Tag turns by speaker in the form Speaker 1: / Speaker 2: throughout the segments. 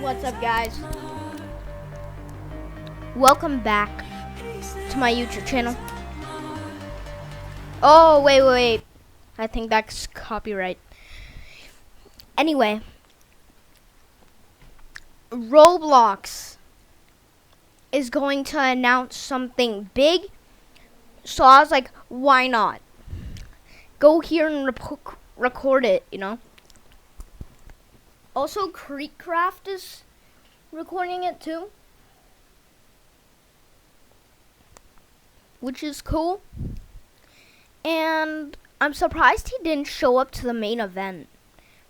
Speaker 1: What's up, guys? Welcome back to my YouTube channel. Oh, wait. I think that's copyright. Anyway, Roblox is going to announce something big. So I was like, why not? Go here and record it, you know? Also, Creekcraft is recording it too, which is cool. And I'm surprised he didn't show up to the main event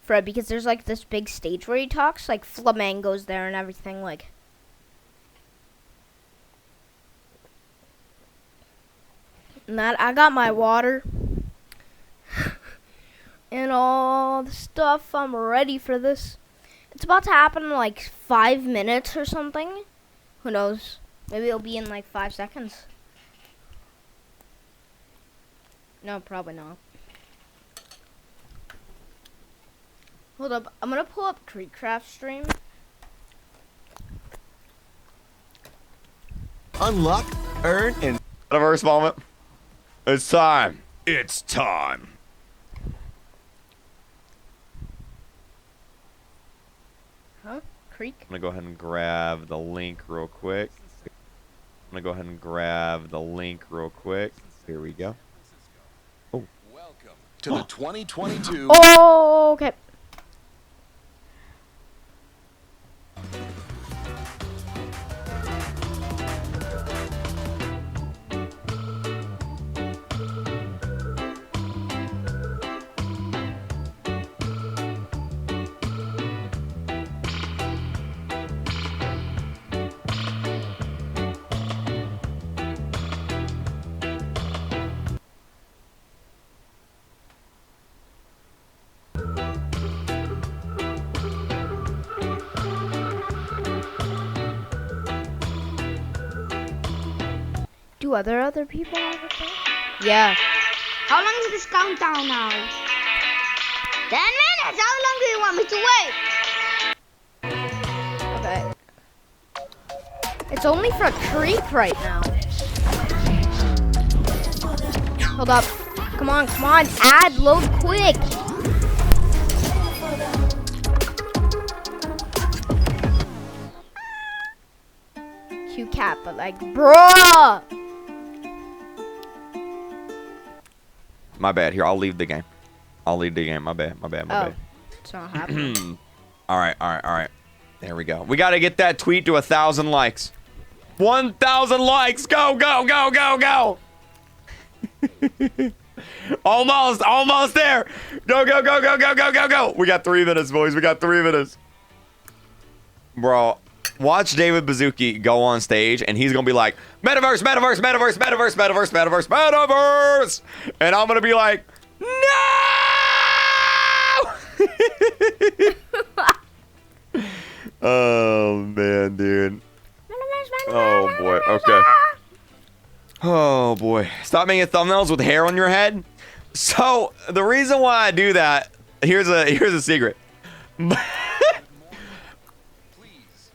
Speaker 1: for it, because there's like this big stage where he talks, like flamingos there and everything. Like, and that I got my water and all the stuff. I'm ready for this. It's about to happen in like 5 minutes or something. Who knows? Maybe it'll be in like 5 seconds. No, probably not. Hold up. I'm gonna pull up Creekcraft stream.
Speaker 2: Unlock, earn, and
Speaker 3: Metaverse moment. It's time. It's time.
Speaker 1: Huh? Creek?
Speaker 3: I'm gonna go ahead and grab the link real quick. Here we go. Oh.
Speaker 2: welcome to the 2022.
Speaker 1: Oh, okay. Do other people have a thing? Yeah.
Speaker 4: How long is this countdown now? 10 minutes! How long do you want me to wait?
Speaker 1: Okay. It's only for Creek right now. Hold up. Come on. Add load quick. Cute cat, but like, bruh.
Speaker 3: My bad. Here, I'll leave the game. My bad.
Speaker 1: It's not happening.
Speaker 3: All right. There we go. We got to get that tweet to 1,000 likes. 1,000 likes. Go. Almost there. Go. We got 3 minutes, boys. We got 3 minutes. Bro, watch David Bazooki go on stage, and he's going to be like, Metaverse. And I'm going to be like, no! Oh, man, dude. Oh, boy. Okay. Oh, boy. Stop making thumbnails with hair on your head. So, the reason why I do that, here's a secret.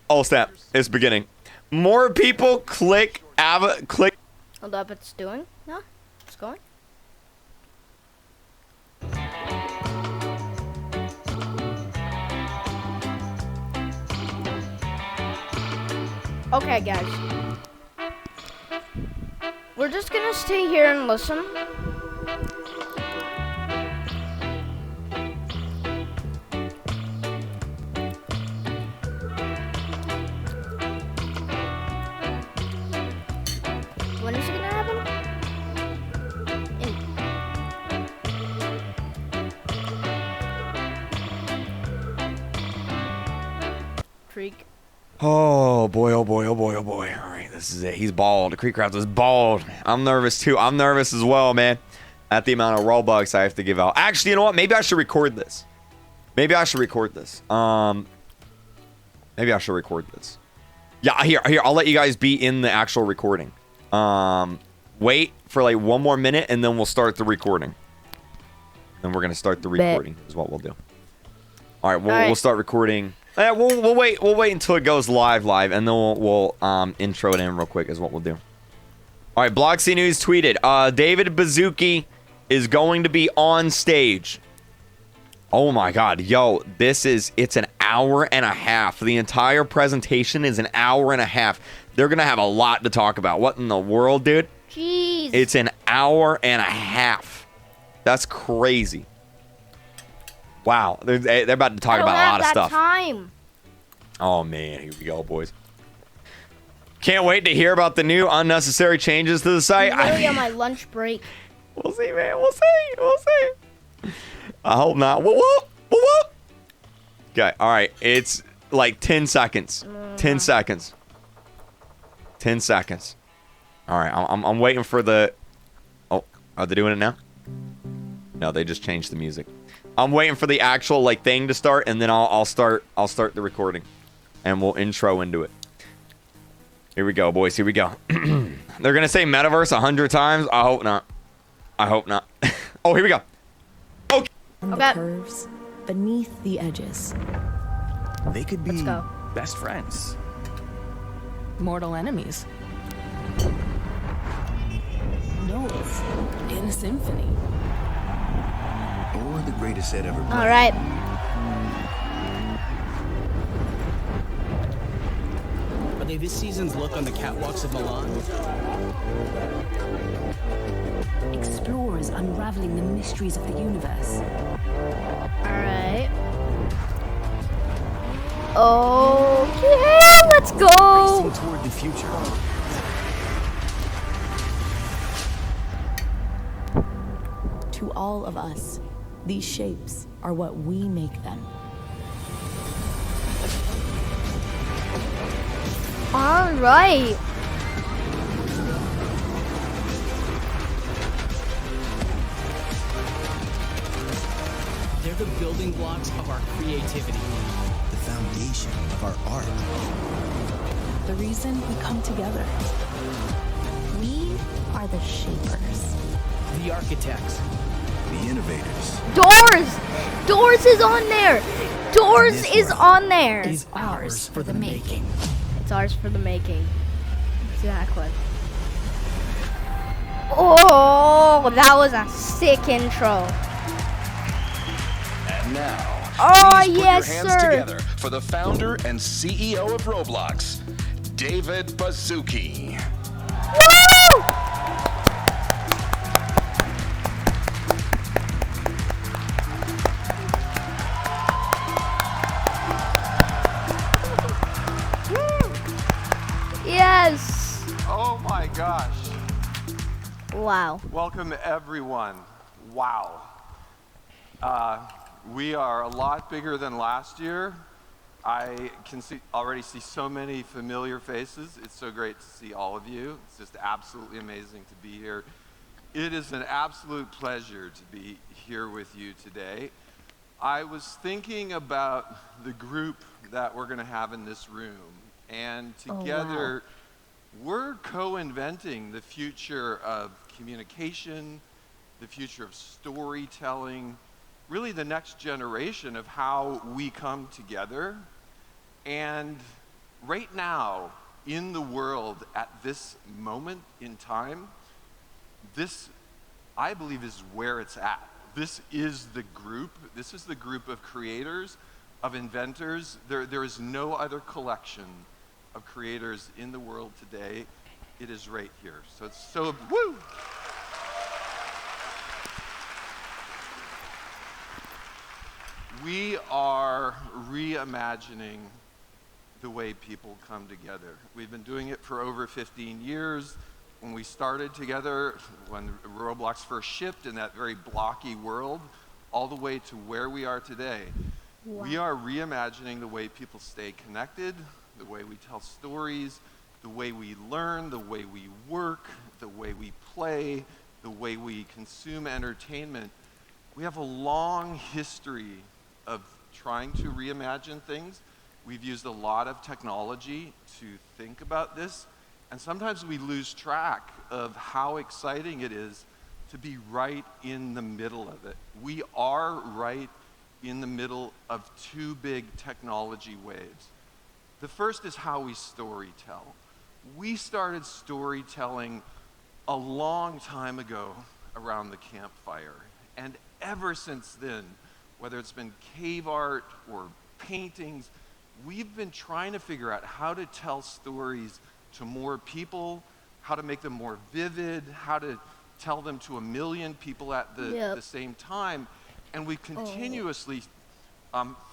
Speaker 3: Oh, snap. It's beginning. More people click.
Speaker 1: Hold up, it's doing? No? It's going? Okay, guys. We're just gonna stay here and listen. When is it gonna happen? Creek.
Speaker 3: Oh boy. All right, this is it. He's bald. Creekcraft is bald. I'm nervous too. I'm nervous as well, man. At the amount of Robux I have to give out. Actually, you know what? Maybe I should record this. Maybe I should record this. Yeah, here. I'll let you guys be in the actual recording. Wait for like 1 more minute, and then we'll start the recording. Then we're gonna start the recording. Is what we'll do. All right, we'll start recording We'll wait. We'll wait until it goes live, and then we'll intro it in real quick. Is what we'll do. All right, Bloxy News tweeted. David Bazuki is going to be on stage. Oh my God, yo, it's an hour and a half. The entire presentation is an hour and a half. They're gonna have a lot to talk about. What in the world, dude?
Speaker 1: Jeez.
Speaker 3: It's an hour and a half. That's crazy. Wow, they're about to talk about a lot of stuff.
Speaker 1: Time.
Speaker 3: Oh man, here we go, boys. Can't wait to hear about the new unnecessary changes to the site.
Speaker 1: I'm literally on my lunch break.
Speaker 3: We'll see, man. We'll see. We'll see. I hope not. Whoop, whoop, whoop, whoop. Okay, all right. It's like 10 seconds. 10 seconds. 10 seconds. All right, I'm waiting for the... Oh, are they doing it now? No, they just changed the music. I'm waiting for the actual like thing to start, and then I'll start the recording, and we'll intro into it. Here we go, boys. Here we go. They're gonna say metaverse 100 times. I hope not. I hope not. Oh, here we go. Okay.
Speaker 5: On the curves, beneath the edges.
Speaker 2: They could be
Speaker 1: Let's go.
Speaker 2: best friends.
Speaker 5: Mortal enemies. Notes in a symphony.
Speaker 2: Or the greatest set ever played.
Speaker 1: All right.
Speaker 6: Are they this season's look on the catwalks of Milan?
Speaker 5: Explorers unraveling the mysteries of the universe.
Speaker 1: All right. Okay, let's go.
Speaker 2: Racing toward the future.
Speaker 5: To all of us, these shapes are what we make them.
Speaker 1: All right.
Speaker 6: They're the building blocks of our creativity.
Speaker 2: The foundation of our art.
Speaker 5: The reason we come together. We are the shapers.
Speaker 6: The architects.
Speaker 2: The innovators.
Speaker 1: Doors is on there. Doors is on there.
Speaker 6: Is ours for the making.
Speaker 1: It's ours for the making. Exactly. Oh, that was a sick intro.
Speaker 2: And now,
Speaker 1: Oh,
Speaker 2: please put
Speaker 1: yes,
Speaker 2: your hands
Speaker 1: sir.
Speaker 2: together for the founder and CEO of Roblox, David Bazuki.
Speaker 1: Woo! Yes.
Speaker 7: Oh my gosh.
Speaker 1: Wow.
Speaker 7: Welcome everyone. Wow. We are a lot bigger than last year. I can already see so many familiar faces. It's so great to see all of you. It's just absolutely amazing to be here. It is an absolute pleasure to be here with you today. I was thinking about the group that we're going to have in this room, and together we're co-inventing the future of communication, the future of storytelling, really the next generation of how we come together. And right now, in the world, at this moment in time, this, I believe, is where it's at. This is the group of creators, of inventors. There is no other collection of creators in the world today. It is right here. So it's so, woo! We are reimagining the way people come together. We've been doing it for over 15 years. When we started together, when Roblox first shipped in that very blocky world, all the way to where we are today. Wow. We are reimagining the way people stay connected, the way we tell stories, the way we learn, the way we work, the way we play, the way we consume entertainment. We have a long history of trying to reimagine things. We've used a lot of technology to think about this, and sometimes we lose track of how exciting it is to be right in the middle of it. We are right in the middle of two big technology waves. The first is how we storytell. We started storytelling a long time ago around the campfire. And ever since then, whether it's been cave art or paintings, we've been trying to figure out how to tell stories to more people, how to make them more vivid, how to tell them to 1 million people at the same time. And we continuously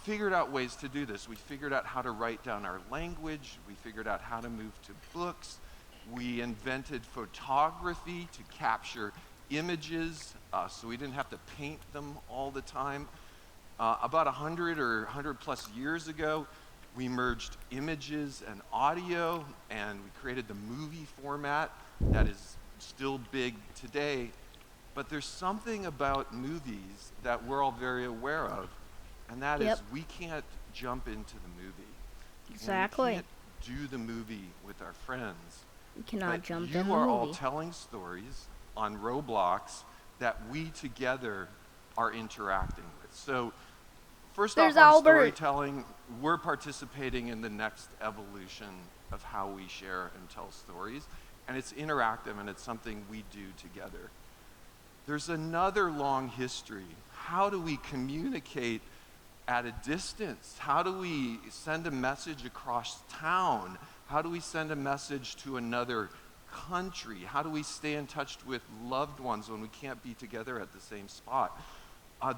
Speaker 7: figured out ways to do this. We figured out how to write down our language. We figured out how to move to books. We invented photography to capture images so we didn't have to paint them all the time. About 100 or 100 plus years ago, we merged images and audio, and we created the movie format that is still big today. But there's something about movies that we're all very aware of, and that is we can't jump into the movie.
Speaker 1: Exactly.
Speaker 7: We can't do the movie with our friends.
Speaker 1: You cannot
Speaker 7: But
Speaker 1: jump in the
Speaker 7: you are all
Speaker 1: movie.
Speaker 7: telling stories on Roblox that we together are interacting with. So first
Speaker 1: There's
Speaker 7: off, on
Speaker 1: Albert.
Speaker 7: storytelling, we're participating in the next evolution of how we share and tell stories. And it's interactive, and it's something we do together. There's another long history. How do we communicate at a distance? How do we send a message across town? How do we send a message to another country? How do we stay in touch with loved ones when we can't be together at the same spot?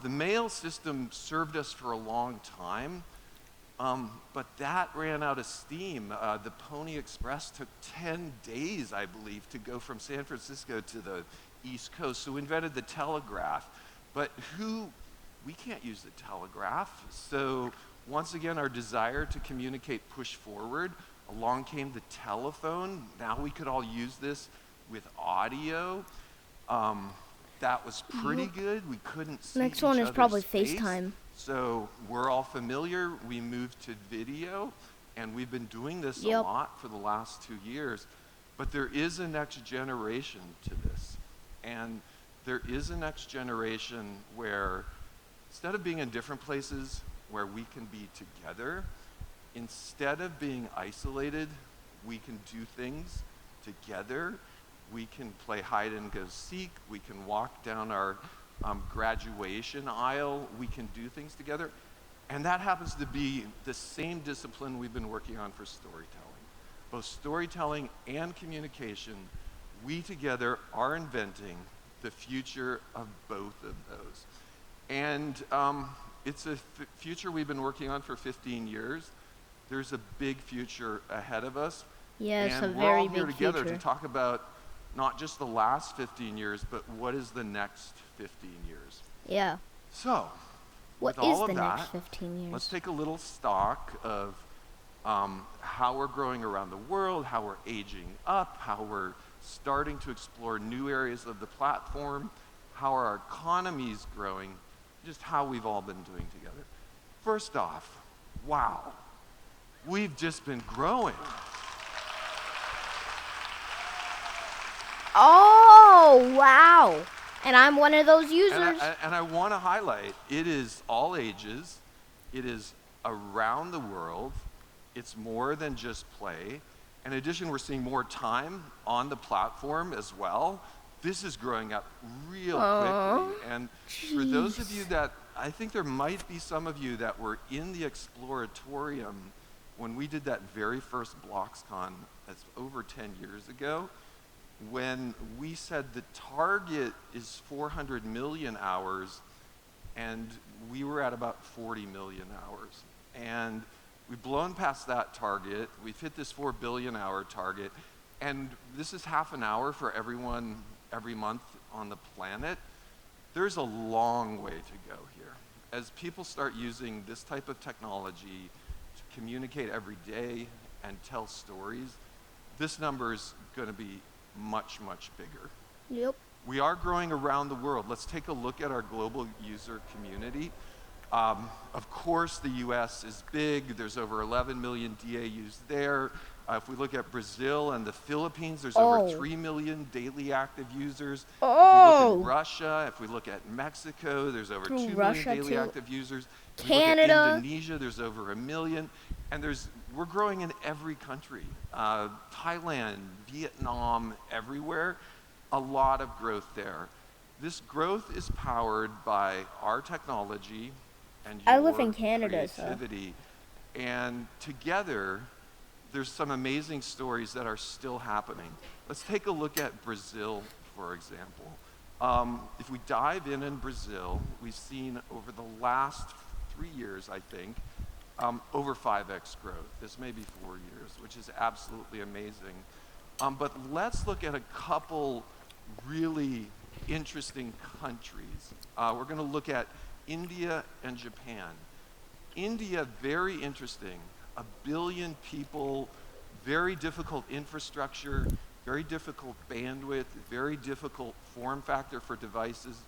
Speaker 7: The mail system served us for a long time, but that ran out of steam. The Pony Express took 10 days, I believe, to go from San Francisco to the East Coast. So we invented the telegraph. But we can't use the telegraph. So once again, our desire to communicate pushed forward. Along came the telephone. Now we could all use this with audio. That was pretty good. We couldn't see
Speaker 1: Next
Speaker 7: each
Speaker 1: one is
Speaker 7: other's
Speaker 1: probably
Speaker 7: face.
Speaker 1: FaceTime.
Speaker 7: So we're all familiar. We moved to video, and we've been doing this a lot for the last 2 years. But there is a next generation to this. And there is a next generation where instead of being in different places where we can be together, instead of being isolated, we can do things together. We can play hide and go seek. We can walk down our graduation aisle. We can do things together. And that happens to be the same discipline we've been working on for storytelling. Both storytelling and communication, we together are inventing the future of both of those. And it's a future we've been working on for 15 years. There's a big future ahead of us.
Speaker 1: Yes,
Speaker 7: and
Speaker 1: a very
Speaker 7: we're all here
Speaker 1: big
Speaker 7: together
Speaker 1: future.
Speaker 7: to talk about not just the last 15 years, but what is the next 15 years.
Speaker 1: Yeah.
Speaker 7: So,
Speaker 1: What
Speaker 7: with
Speaker 1: is
Speaker 7: all
Speaker 1: the
Speaker 7: of
Speaker 1: next
Speaker 7: that,
Speaker 1: 15 years?
Speaker 7: let's take a little stock of how we're growing around the world, how we're aging up, how we're starting to explore new areas of the platform, how our economy's growing, just how we've all been doing together. First off, wow, we've just been growing.
Speaker 1: Oh, wow. And I'm one of those users.
Speaker 7: And I want to highlight, it is all ages, it is around the world, it's more than just play. In addition, we're seeing more time on the platform as well. This is growing up real quickly. And for those of you that, I think there might be some of you that were in the Exploratorium when we did that very first BloxCon, that's over 10 years ago, when we said the target is 400 million hours, and we were at about 40 million hours. And we've blown past that target. We've hit this 4 billion hour target. And this is half an hour for everyone every month on the planet. There's a long way to go here. As people start using this type of technology to communicate every day and tell stories, this number is going to be much, much bigger.
Speaker 1: Yep.
Speaker 7: We are growing around the world. Let's take a look at our global user community. Of course, the US is big. There's over 11 million DAUs there. If we look at Brazil and the Philippines, there's over 3 million daily active users. If we look at Russia, if we look at Mexico, there's over 2 million daily active users. If we look at Indonesia, there's over 1 million. And we're growing in every country. Thailand, Vietnam, everywhere. A lot of growth there. This growth is powered by our technology and your
Speaker 1: I live in Canada,
Speaker 7: creativity. And together, there's some amazing stories that are still happening. Let's take a look at Brazil, for example. If we dive in Brazil, we've seen over the last 3 years, I think, over 5x growth. This may be 4 years, which is absolutely amazing. But let's look at a couple really interesting countries. We're going to look at India and Japan. India, very interesting. 1 billion people, very difficult infrastructure, very difficult bandwidth, very difficult form factor for devices.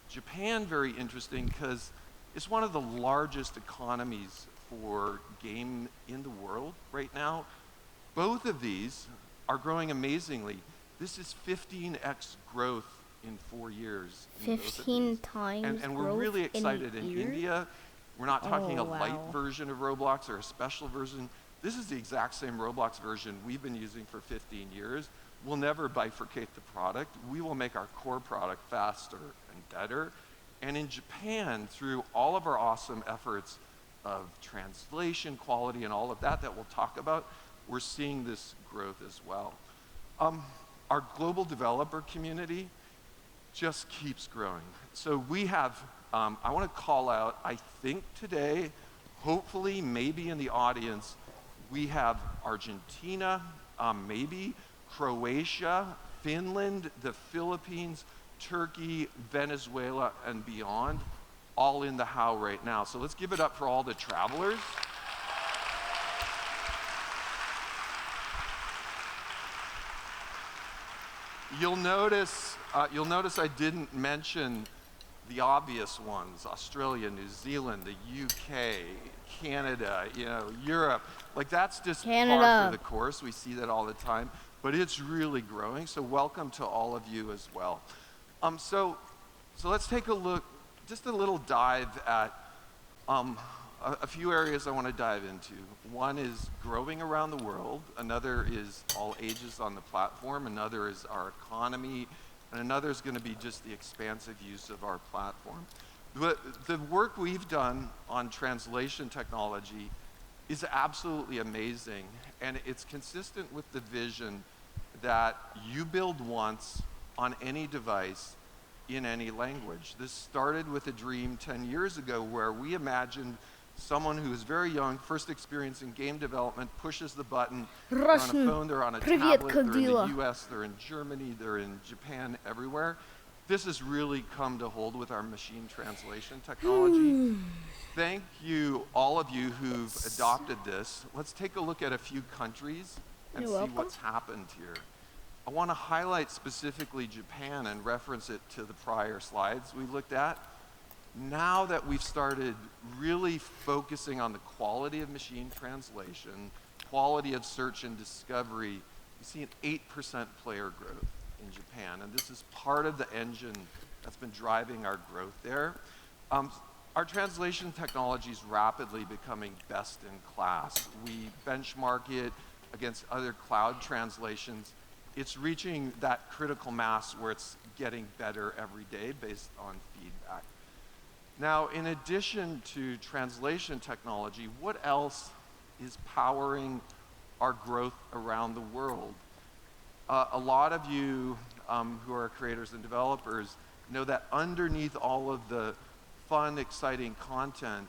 Speaker 7: Japan, very interesting because it's one of the largest economies for game in the world right now. Both of these are growing amazingly. This is 15x growth in 4 years.
Speaker 1: 15 times
Speaker 7: and we're really excited in India. We're not talking a light
Speaker 1: wow.
Speaker 7: version of Roblox or a special version. This is the exact same Roblox version we've been using for 15 years. We'll never bifurcate the product. We will make our core product faster and better. And in Japan, through all of our awesome efforts of translation, quality, and all of that we'll talk about, we're seeing this growth as well. Our global developer community just keeps growing. So we have, I want to call out, I think today, hopefully, maybe in the audience, we have Argentina, maybe Croatia, Finland, the Philippines, Turkey, Venezuela, and beyond, all in the how right now. So let's give it up for all the travelers. You'll notice I didn't mention the obvious ones: Australia, New Zealand, the UK, Canada, Europe. Like, that's just par for the course. We see that all the time, but it's really growing. So welcome to all of you as well. So let's take a look, just a little dive at a few areas I want to dive into. One is growing around the world. Another is all ages on the platform. Another is our economy. And another is going to be just the expansive use of our platform. But the work we've done on translation technology is absolutely amazing. And it's consistent with the vision that you build once on any device in any language. This started with a dream 10 years ago where we imagined someone who is very young, first experience in game development, pushes the button. They're on a phone, they're on a tablet, they're in the US, they're in Germany, they're in Japan, everywhere. This has really come to hold with our machine translation technology. Thank you, all of you who've adopted this. Let's take a look at a few countries and see what's happened here. I want to highlight specifically Japan and reference it to the prior slides we looked at. Now that we've started really focusing on the quality of machine translation, quality of search and discovery, you see an 8% player growth in Japan. And this is part of the engine that's been driving our growth there. Our translation technology is rapidly becoming best in class. We benchmark it against other cloud translations. It's reaching that critical mass where it's getting better every day based on feedback. Now, in addition to translation technology, what else is powering our growth around the world? A lot of you who are creators and developers know that underneath all of the fun, exciting content,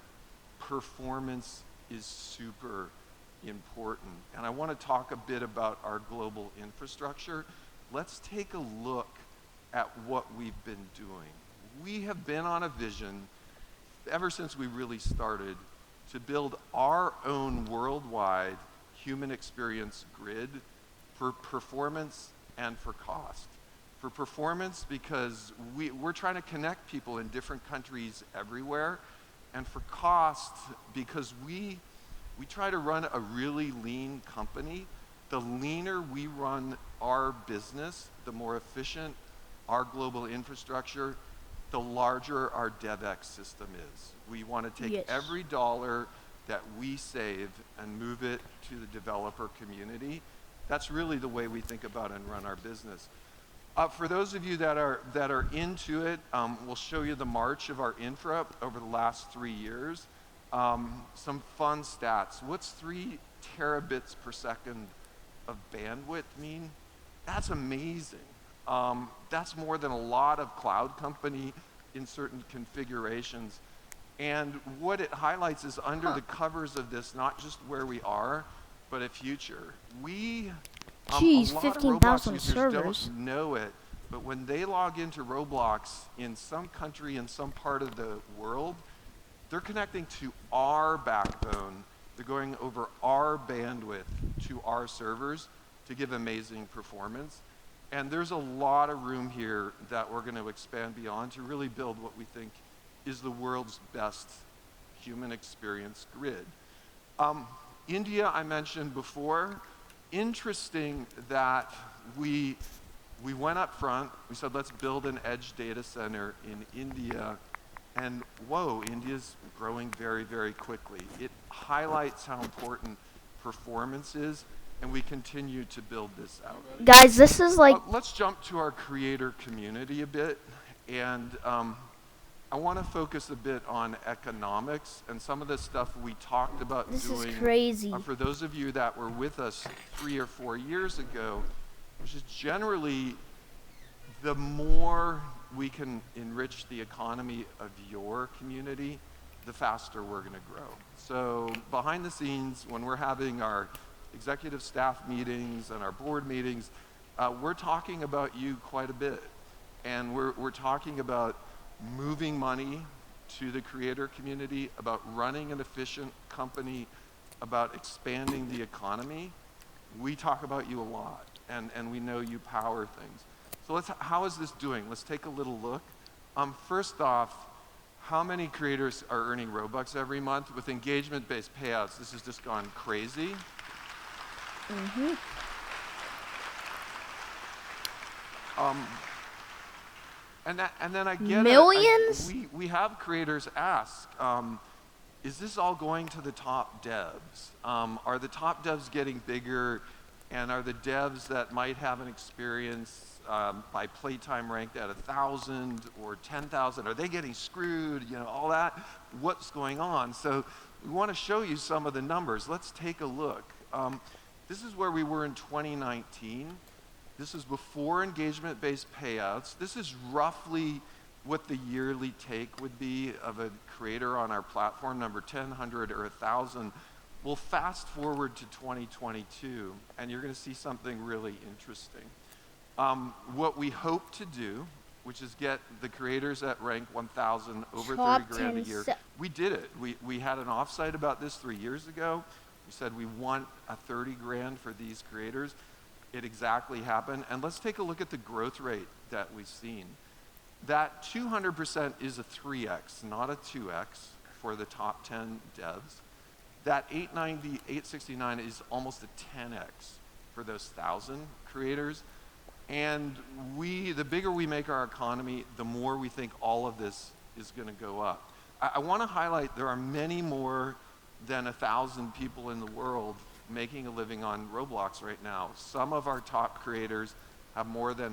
Speaker 7: performance is super important. And I want to talk a bit about our global infrastructure. Let's take a look at what we've been doing. We have been on a vision ever since we really started to build our own worldwide human experience grid for performance and for cost. For performance, because we're trying to connect people in different countries everywhere, And for cost, because we try to run a really lean company, the leaner we run our business, the more efficient our global infrastructure, the larger our DevX system is. We want to take
Speaker 1: Yes.
Speaker 7: every dollar that we save and move it to the developer community. That's really the way we think about and run our business. For those of you that are into it, we'll show you the march of our infra over the last 3 years. Some fun stats. What's 3 terabits per second of bandwidth mean? That's amazing. That's more than a lot of cloud company in certain configurations. And what it highlights is under the covers of this, not just where we are, but a future.
Speaker 1: Jeez,
Speaker 7: a lot of
Speaker 1: 15,000
Speaker 7: Roblox users
Speaker 1: servers.
Speaker 7: don't know it, but when they log into Roblox in some country, in some part of the world, they're connecting to our backbone. They're going over our bandwidth to our servers to give amazing performance. And there's a lot of room here that we're going to expand beyond to really build what we think is the world's best human experience grid. India, I mentioned before. Interesting that we went up front. We said, let's build an edge data center in India. And whoa, India's growing very, very quickly. It highlights how important performance is, and we continue to build this out.
Speaker 1: Guys, this is like
Speaker 7: Let's jump to our creator community a bit. And I want to focus a bit on economics and some of the stuff we talked about
Speaker 1: this
Speaker 7: doing.
Speaker 1: is crazy.
Speaker 7: For those of you that were with us 3 or 4 years ago, which is generally the more we can enrich the economy of your community, the faster we're going to grow. So behind the scenes, when we're having our executive staff meetings and our board meetings, we're talking about you quite a bit. And we're talking about moving money to the creator community, about running an efficient company, about expanding the economy. We talk about you a lot, and we know you power things. So how is this doing? Let's take a little look. First off, how many creators are earning Robux every month? With engagement-based payouts, this has just gone crazy. And then I get
Speaker 1: Millions?
Speaker 7: we have creators ask, is this all going to the top devs? Are the top devs getting bigger? And are the devs that might have an experience by playtime ranked at 1,000 or 10,000, are they getting screwed? You know, all that. What's going on? So we want to show you some of the numbers. Let's take a look. This is where we were in 2019. This is before engagement-based payouts. This is roughly what the yearly take would be of a creator on our platform, number 10, 100, or 1,000. We'll fast forward to 2022, and you're going to see something really interesting. What we hope to do, which is get the creators at rank 1,000 over 30 grand a year. We did it. We had an offsite about this 3 years ago. We said we want a 30 grand for these creators. It exactly happened. And let's take a look at the growth rate that we've seen. That 200% is a 3x, not a 2x for the top 10 devs. That 890, 869 is almost a 10x for those 1,000 creators. And the bigger we make our economy, the more we think all of this is going to go up. I want to highlight there are many more than 1,000 people in the world making a living on Roblox right now. Some of our top creators have more than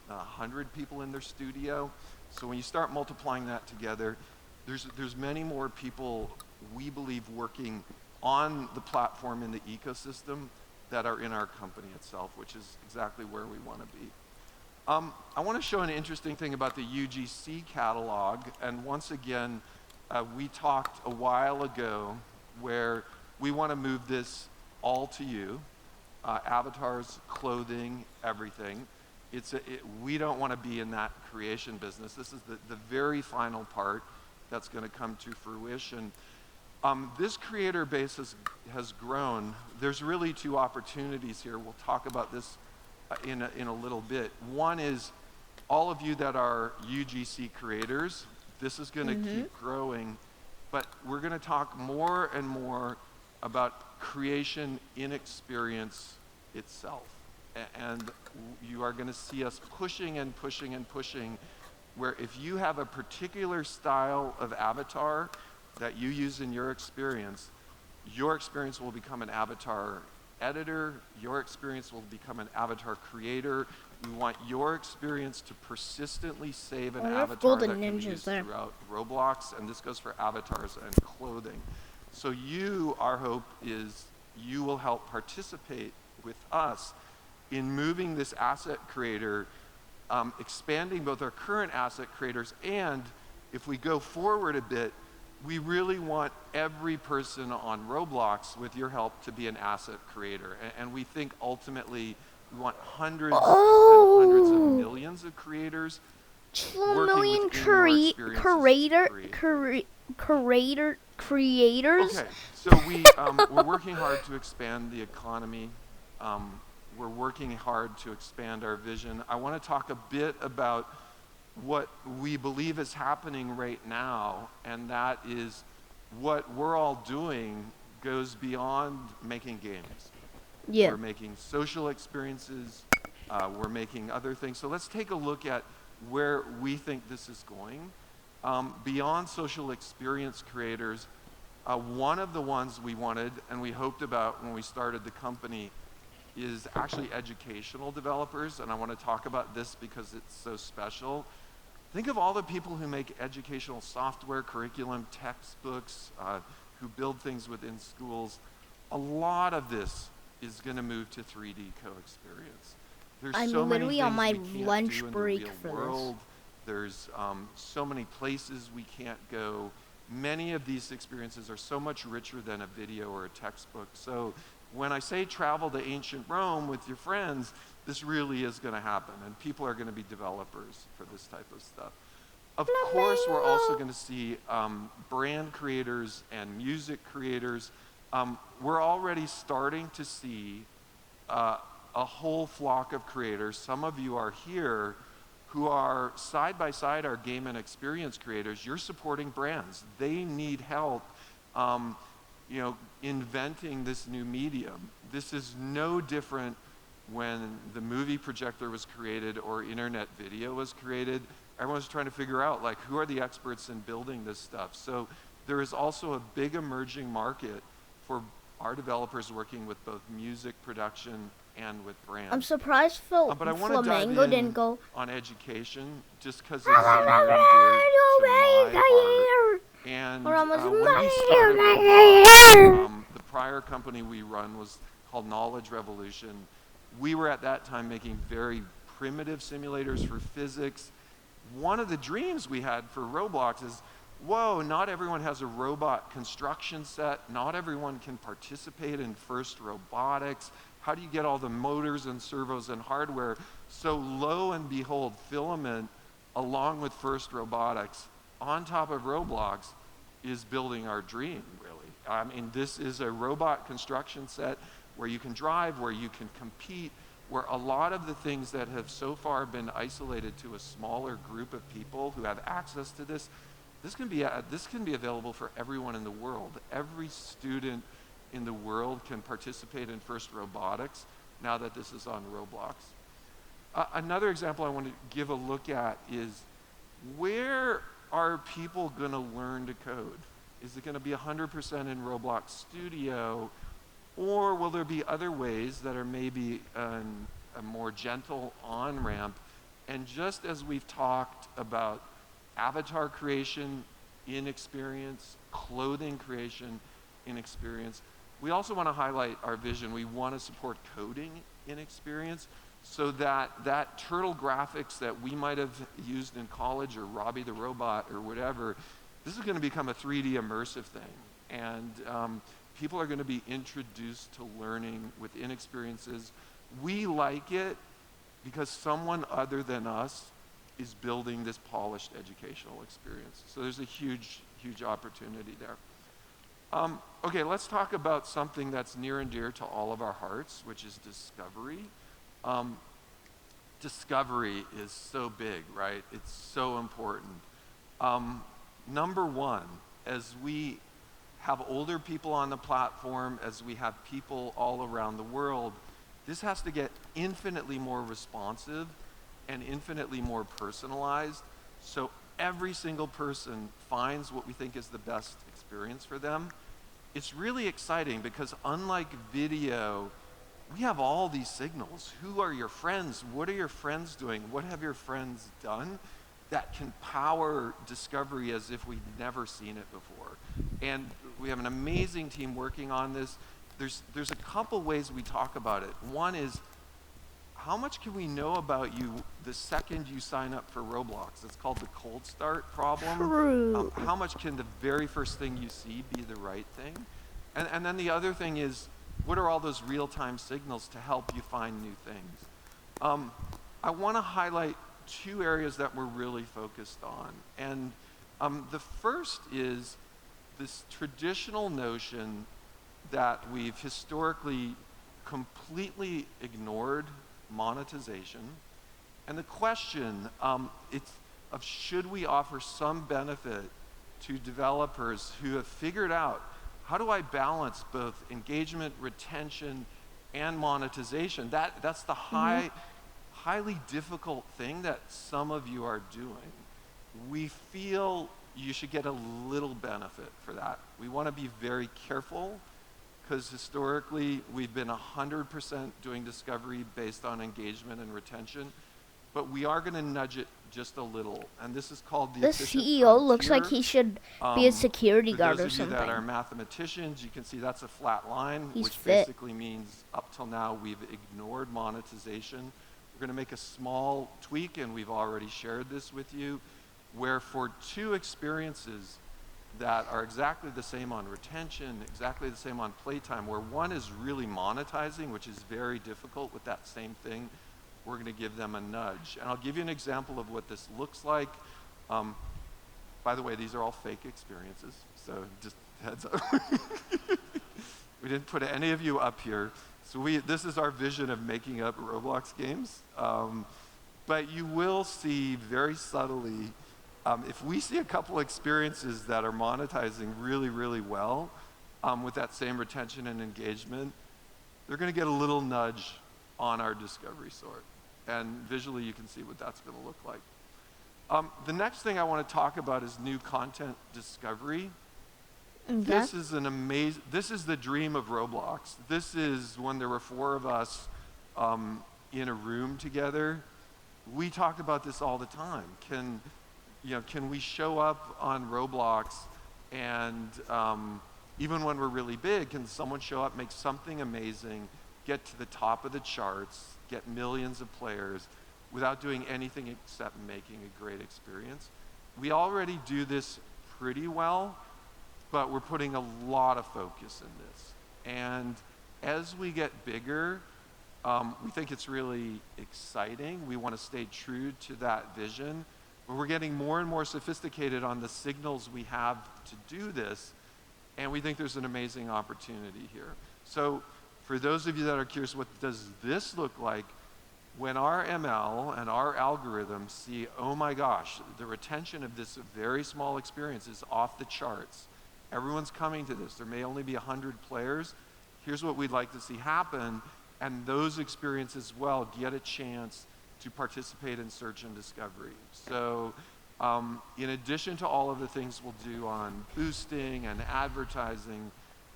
Speaker 7: 100 people in their studio. So when you start multiplying that together, there's many more people we believe working on the platform in the ecosystem that are in our company itself, which is exactly where we want to be. I want to show an interesting thing about the UGC catalog. And once again, we talked a while ago where we want to move this all to you. Avatars, clothing, everything. We don't want to be in that creation business. This is the very final part that's going to come to fruition. This creator base has grown. There's really 2 opportunities here. We'll talk about this in a little bit. One is all of you that are UGC creators, this is going to keep growing. but we're going to talk more and more about creation in experience itself. And you are going to see us pushing and pushing and pushing, where if you have a particular style of avatar that you use in your experience will become an avatar editor, your experience will become an avatar creator. We want your experience to persistently save an avatar
Speaker 1: Golden
Speaker 7: that can be
Speaker 1: Ninjas
Speaker 7: used
Speaker 1: there.
Speaker 7: throughout Roblox, and this goes for avatars and clothing. So you, our hope is you will help participate with us in moving this asset creator, expanding both our current asset creators, and if we go forward a bit, we really want every person on Roblox, with your help, to be an asset creator. And we think ultimately we want hundreds and hundreds of millions of creaters
Speaker 1: 2
Speaker 7: working
Speaker 1: million
Speaker 7: within your experiences to create.
Speaker 1: creators.
Speaker 7: Okay, so we're working hard to expand the economy. We're working hard to expand our vision. I want to talk a bit about what we believe is happening right now, and that is what we're all doing goes beyond making games.
Speaker 1: Yeah.
Speaker 7: We're making social experiences, we're making other things. So let's take a look at where we think this is going. Beyond social experience creators, one of the ones we wanted and we hoped about when we started the company is actually educational developers, and I want to talk about this because it's so special. Think of all the people who make educational software, curriculum, textbooks, who build things within schools. A lot of this is going to move to 3D co-experience. There's
Speaker 1: I'm
Speaker 7: so many
Speaker 1: literally
Speaker 7: things
Speaker 1: on my
Speaker 7: we can't
Speaker 1: lunch
Speaker 7: do in
Speaker 1: break
Speaker 7: the real
Speaker 1: for this.
Speaker 7: world. There's so many places we can't go. Many of these experiences are so much richer than a video or a textbook. So when I say travel to ancient Rome with your friends, this really is going to happen, and people are going to be developers for this type of stuff. Of course, we're also going to see brand creators and music creators. We're already starting to see a whole flock of creators. Some of you are here who are side by side our game and experience creators. You're supporting brands. They need help inventing this new medium. This is no different when the movie projector was created or internet video was created. Everyone's trying to figure out, like, who are the experts in building this stuff. So there is also a big emerging market for our developers working with both music production and with brands.
Speaker 1: I'm surprised
Speaker 7: But I want to dive
Speaker 1: Flamingo
Speaker 7: in
Speaker 1: didn't go.
Speaker 7: on education just because it's so near and dear to my heart. And
Speaker 1: We're almost
Speaker 7: when we
Speaker 1: there.
Speaker 7: started Roblox, the prior company we run was called Knowledge Revolution. We were at that time making very primitive simulators for physics. One of the dreams we had for Roblox is, whoa, not everyone has a robot construction set. Not everyone can participate in FIRST robotics. How do you get all the motors and servos and hardware? So lo and behold, Filament, along with FIRST robotics, on top of Roblox, is building our dream, really. I mean, this is a robot construction set where you can drive, where you can compete, where a lot of the things that have so far been isolated to a smaller group of people who have access to this can be available for everyone in the world. Every student in the world can participate in FIRST robotics now that this is on Roblox. Another example I want to give a look at is, where are people going to learn to code? Is it going to be 100% in Roblox Studio, or will there be other ways that are maybe a more gentle on-ramp? And just as we've talked about avatar creation in experience, clothing creation in experience, we also want to highlight our vision. We want to support coding in experience, so that turtle graphics that we might have used in college, or Robbie the Robot or whatever, this is going to become a 3D immersive thing. And people are going to be introduced to learning within experiences. We like it because someone other than us is building this polished educational experience. So there's a huge, huge opportunity there. Okay, let's talk about something that's near and dear to all of our hearts, which is discovery. Discovery is so big, right? It's so important. Number one, as we have older people on the platform, as we have people all around the world, this has to get infinitely more responsive and infinitely more personalized, so every single person finds what we think is the best experience for them. It's really exciting because unlike video, we have all these signals. Who are your friends? What are your friends doing? What have your friends done? That can power discovery as if we've never seen it before. And we have an amazing team working on this. There's a couple ways we talk about it. One is, how much can we know about you the second you sign up for Roblox? It's called the cold start problem.
Speaker 1: True.
Speaker 7: How much can the very first thing you see be the right thing? And then the other thing is, what are all those real-time signals to help you find new things? I want to highlight 2 areas that we're really focused on. And the first is this traditional notion that we've historically completely ignored monetization. And the question it's of should we offer some benefit to developers who have figured out, how do I balance both engagement, retention, and monetization? That's the highly difficult thing that some of you are doing. We feel you should get a little benefit for that. We want to be very careful because historically we've been 100% doing discovery based on engagement and retention, but we are going to nudge it just a little, and this is called the
Speaker 1: The
Speaker 7: efficient
Speaker 1: CEO looks
Speaker 7: frontier.
Speaker 1: like he should be a security guard
Speaker 7: For
Speaker 1: or
Speaker 7: those of you that
Speaker 1: something.
Speaker 7: are mathematicians, you can see that's a flat line,
Speaker 1: He's
Speaker 7: which
Speaker 1: fit.
Speaker 7: basically means up till now we've ignored monetization. We're going to make a small tweak, and we've already shared this with you, where for 2 experiences that are exactly the same on retention, exactly the same on playtime, where one is really monetizing, which is very difficult with that same thing, we're going to give them a nudge. And I'll give you an example of what this looks like. By the way, these are all fake experiences, so just heads up. We didn't put any of you up here. So this is our vision of making up Roblox games. But you will see very subtly, if we see a couple experiences that are monetizing really, really well with that same retention and engagement, they're going to get a little nudge on our discovery sort. And visually, you can see what that's going to look like. The next thing I want to talk about is new content discovery. This is this is the dream of Roblox. This is when there were 4 of us in a room together. We talk about this all the time. Can we show up on Roblox and even when we're really big, can someone show up, make something amazing, get to the top of the charts, get millions of players without doing anything except making a great experience? We already do this pretty well, but we're putting a lot of focus in this. And as we get bigger, we think it's really exciting. We want to stay true to that vision, but we're getting more and more sophisticated on the signals we have to do this, and we think there's an amazing opportunity here. So for those of you that are curious, what does this look like? When our ML and our algorithms see, oh my gosh, the retention of this very small experience is off the charts. Everyone's coming to this. There may only be 100 players. Here's what we'd like to see happen. And those experiences as well get a chance to participate in search and discovery. So in addition to all of the things we'll do on boosting and advertising,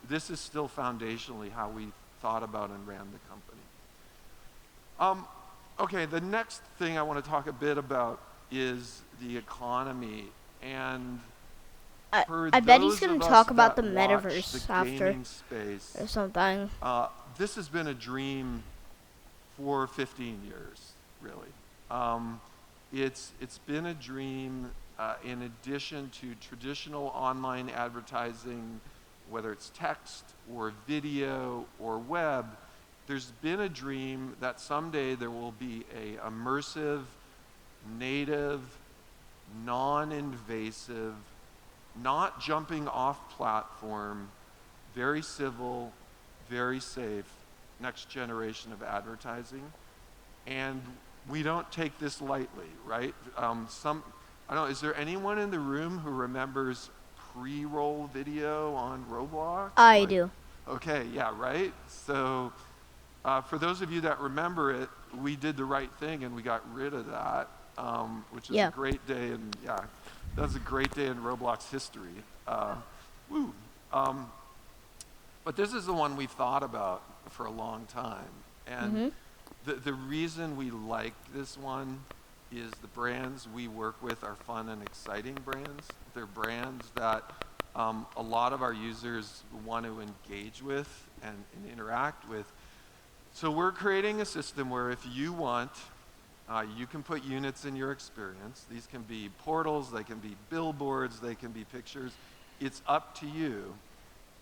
Speaker 7: this is still foundationally how we thought about and ran the company. Okay, the next thing I want to talk a bit about is the economy. And
Speaker 1: I bet he's going to talk about the metaverse after
Speaker 7: space,
Speaker 1: or something.
Speaker 7: This has been a dream for 15 years, really. It's been a dream in addition to traditional online advertising, whether it's text or video or web. There's been a dream that someday there will be a immersive, native, non-invasive, not jumping off platform, very civil, very safe, next generation of advertising. And we don't take this lightly, right? I don't know, is there anyone in the room who remembers pre-roll video on Roblox?
Speaker 1: I
Speaker 7: Like-
Speaker 1: do.
Speaker 7: Okay, yeah, right? So for those of you that remember it, we did the right thing and we got rid of that, which is
Speaker 1: Yeah.
Speaker 7: a great day. And yeah, that was a great day in Roblox history. Woo. But this is the one we've thought about for a long time. And the reason we like this one is the brands we work with are fun and exciting brands. They're brands that a lot of our users want to engage with and interact with. So we're creating a system where if you want, you can put units in your experience. These can be portals, they can be billboards, they can be pictures. It's up to you.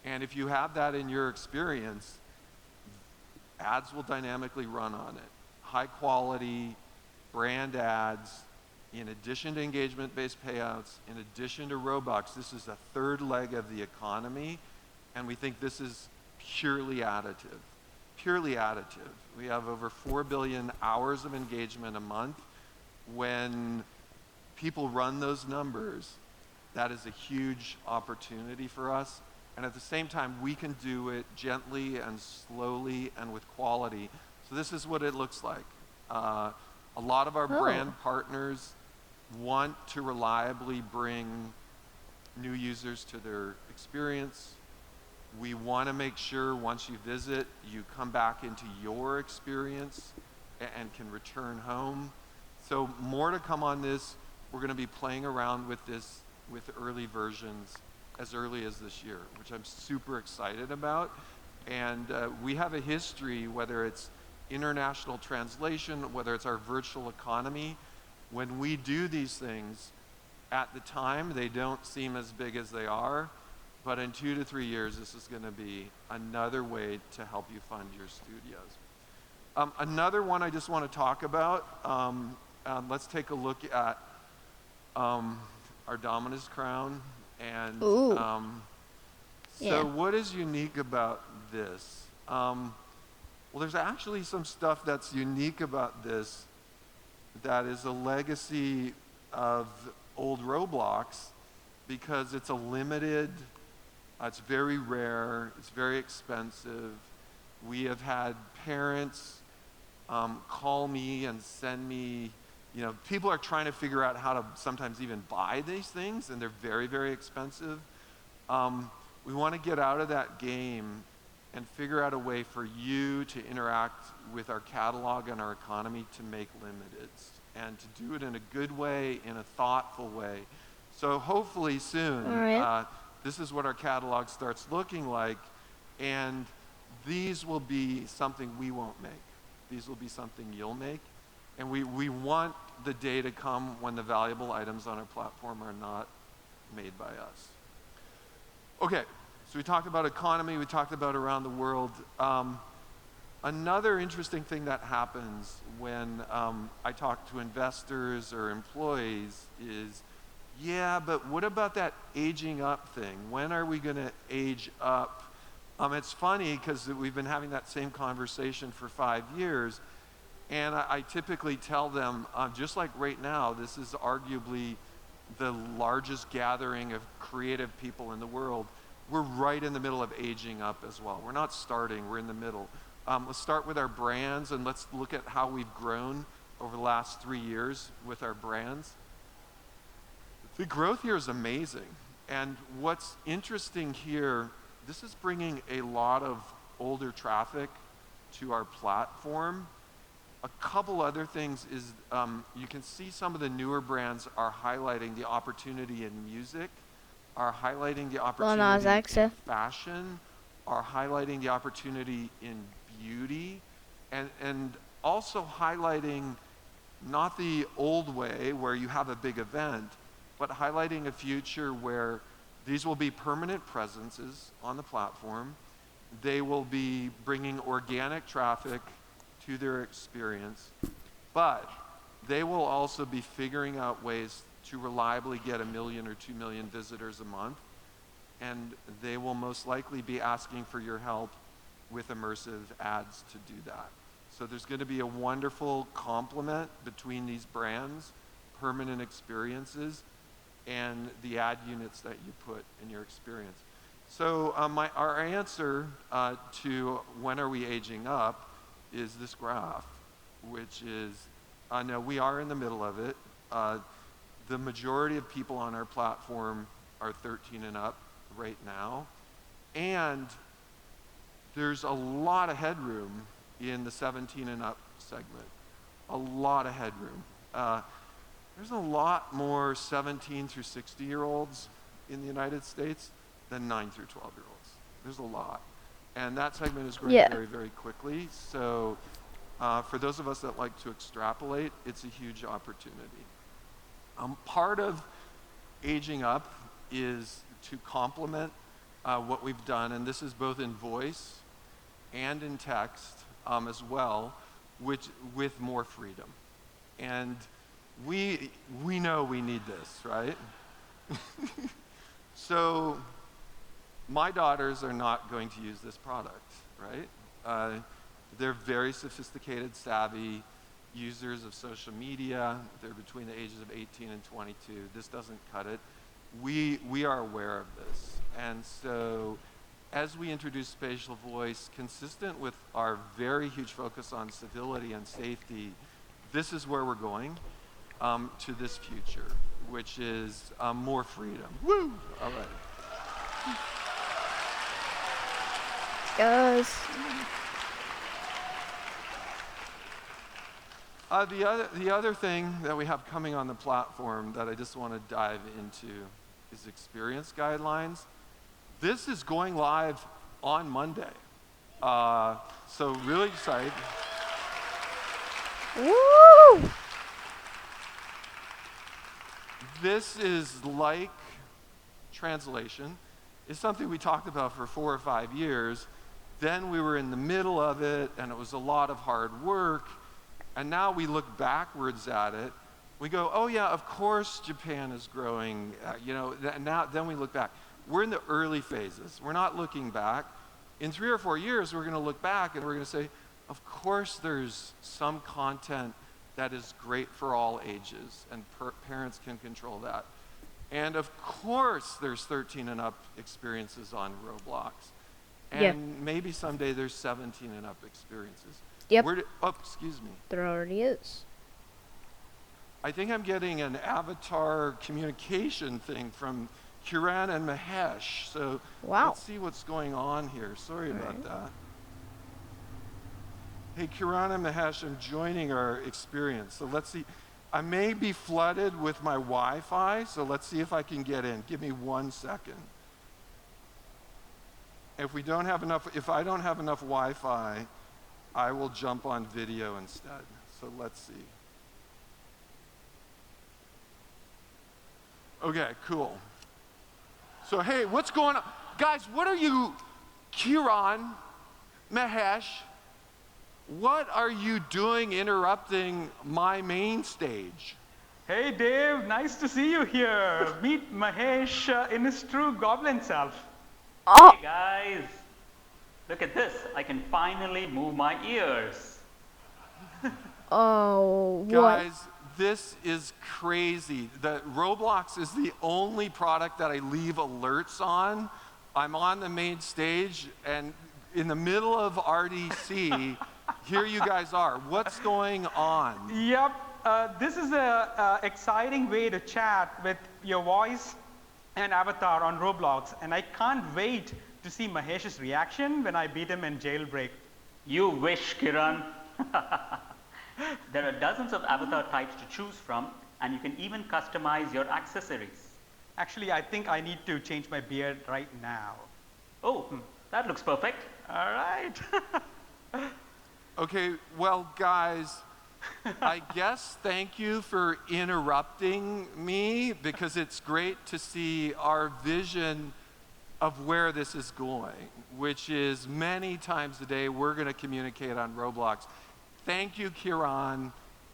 Speaker 7: And if you have that in your experience, ads will dynamically run on it. High quality brand ads, in addition to engagement-based payouts, in addition to Robux. This is a third leg of the economy, and we think this is purely additive. Purely additive. We have over 4 billion hours of engagement a month. When people run those numbers, that is a huge opportunity for us. And at the same time, we can do it gently and slowly and with quality. So this is what it looks like. A lot of our brand partners want to reliably bring new users to their experience. We want to make sure once you visit, you come back into your experience and can return home. So more to come on this. We're going to be playing around with this with early versions as early as this year, which I'm super excited about. And we have a history, whether it's international translation, whether it's our virtual economy. When we do these things, at the time, they don't seem as big as they are. But in 2 to 3 years, this is going to be another way to help you fund your studios. Another one I just want to talk about, let's take a look at our Dominus crown. And so what is unique about this? Well, there's actually some stuff that's unique about this that is a legacy of old Roblox, because it's a limited, it's very rare, it's very expensive. We have had parents call me and send me, people are trying to figure out how to sometimes even buy these things, and they're very, very expensive. We want to get out of that game and figure out a way for you to interact with our catalog and our economy to make limiteds, and to do it in a good way, in a thoughtful way. So hopefully soon, this is what our catalog starts looking like, and these will be something we won't make. These will be something you'll make. And we want the day to come when the valuable items on our platform are not made by us. Okay, so we talked about economy, we talked about around the world. Another interesting thing that happens when I talk to investors or employees is, yeah, but what about that aging up thing? When are we going to age up? It's funny because we've been having that same conversation for 5 years. And I typically tell them, just like right now, this is arguably the largest gathering of creative people in the world. We're right in the middle of aging up as well. We're not starting, we're in the middle. Let's start with our brands, and let's look at how we've grown over the last 3 years with our brands. The growth here is amazing. And what's interesting here, this is bringing a lot of older traffic to our platform. A couple other things is you can see some of the newer brands are highlighting the opportunity in music, are highlighting the opportunity in fashion, are highlighting the opportunity in beauty, and also highlighting not the old way where you have a big event, but highlighting a future where these will be permanent presences on the platform. They will be bringing organic traffic to their experience, but they will also be figuring out ways to reliably get 1 million or 2 million visitors a month, and they will most likely be asking for your help with immersive ads to do that. So there's going to be a wonderful complement between these brands, permanent experiences, and the ad units that you put in your experience. So our answer to when are we aging up is this graph, which is, no, we are in the middle of it. The majority of people on our platform are 13 and up right now. And there's a lot of headroom in the 17 and up segment. A lot of headroom. There's a lot more 17 through 60-year-olds in the United States than 9 through 12-year-olds. There's a lot. And that segment is growing very, very quickly. So for those of us that like to extrapolate, it's a huge opportunity. Part of aging up is to complement what we've done, and this is both in voice and in text as well, with more freedom. And we know we need this, right? So my daughters are not going to use this product, right? They're very sophisticated, savvy users of social media. They're between the ages of 18 and 22. This doesn't cut it. We are aware of this. And so as we introduce spatial voice, consistent with our very huge focus on civility and safety, this is where we're going to this future, which is more freedom. Woo! All right.
Speaker 1: Guys.
Speaker 7: The other thing that we have coming on the platform that I just want to dive into is experience guidelines. This is going live on Monday. So really excited.
Speaker 1: Woo!
Speaker 7: This is like translation. It's something we talked about for 4 or 5 years. Then we were in the middle of it, and it was a lot of hard work. And now we look backwards at it. We go, oh yeah, of course Japan is growing. Then we look back. We're in the early phases. We're not looking back. In 3 or 4 years, we're going to look back and we're going to say, of course there's some content that is great for all ages, and parents can control that. And of course there's 13 and up experiences on Roblox. And maybe someday there's 17 and up experiences.
Speaker 1: Yep.
Speaker 7: Excuse me.
Speaker 1: There already is.
Speaker 7: I think I'm getting an avatar communication thing from Kiran and Mahesh. So let's see what's going on here. Sorry about that. Hey, Kiran and Mahesh, I'm joining our experience. So let's see. I may be flooded with my Wi-Fi, so let's see if I can get in. Give me 1 second. If I don't have enough Wi-Fi, I will jump on video instead. So let's see. Okay, cool. So hey, what's going on? Guys, what are you, Kiran, Mahesh, what are you doing interrupting my main stage?
Speaker 8: Hey Dave, nice to see you here. Meet Mahesh in his true goblin self.
Speaker 1: Oh.
Speaker 9: Hey guys, look at this. I can finally move my ears.
Speaker 1: Oh,
Speaker 7: guys, this is crazy. The Roblox is the only product that I leave alerts on. I'm on the main stage, and in the middle of RDC, here you guys are. What's going on?
Speaker 8: Yep, this is an exciting way to chat with your voice and avatar on Roblox, and I can't wait to see Mahesh's reaction when I beat him in Jailbreak.
Speaker 9: You wish, Kiran. There are dozens of avatar types to choose from, and you can even customize your accessories.
Speaker 8: Actually, I think I need to change my beard right now.
Speaker 9: Oh, that looks perfect.
Speaker 8: All right.
Speaker 7: Okay, well, guys, I guess thank you for interrupting me, because it's great to see our vision of where this is going, which is many times a day we're going to communicate on Roblox. Thank you, Kiran,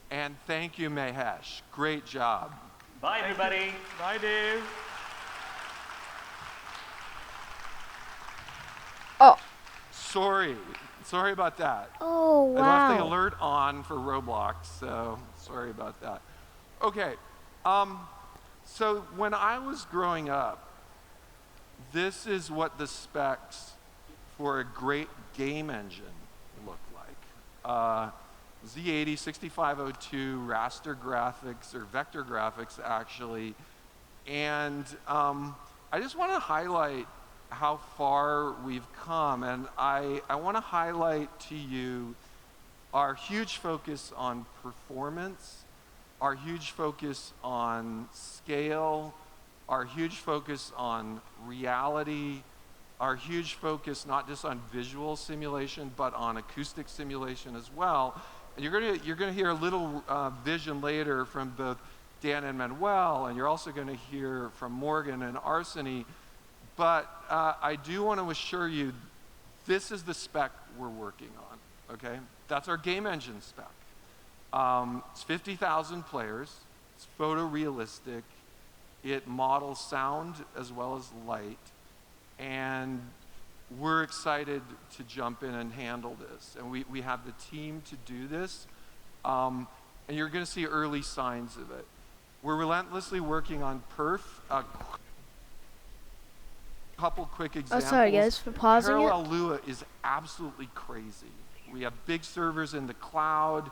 Speaker 7: and thank you, Mahesh. Great job.
Speaker 9: Bye, everybody.
Speaker 8: Bye, Dave.
Speaker 1: Oh.
Speaker 7: Sorry about that.
Speaker 1: Oh, wow.
Speaker 7: I left the alert on for Roblox, so sorry about that. Okay, So when I was growing up, this is what the specs for a great game engine looked like. Z80, 6502, raster graphics, or vector graphics actually. And I just want to highlight how far we've come. And I want to highlight to you our huge focus on performance, our huge focus on scale, our huge focus on reality, our huge focus not just on visual simulation, but on acoustic simulation as well. And you're gonna hear a little vision later from both Dan and Manuel, and you're also gonna hear from Morgan and Arseny. But I do want to assure you, this is the spec we're working on, okay? That's our game engine spec. It's 50,000 players, it's photorealistic, it models sound as well as light, and we're excited to jump in and handle this. And we have the team to do this, and you're gonna see early signs of it. We're relentlessly working on perf. Couple quick examples.
Speaker 1: Oh, sorry guys for pausing
Speaker 7: Parallel
Speaker 1: it.
Speaker 7: Lua is absolutely crazy. We have big servers in the cloud.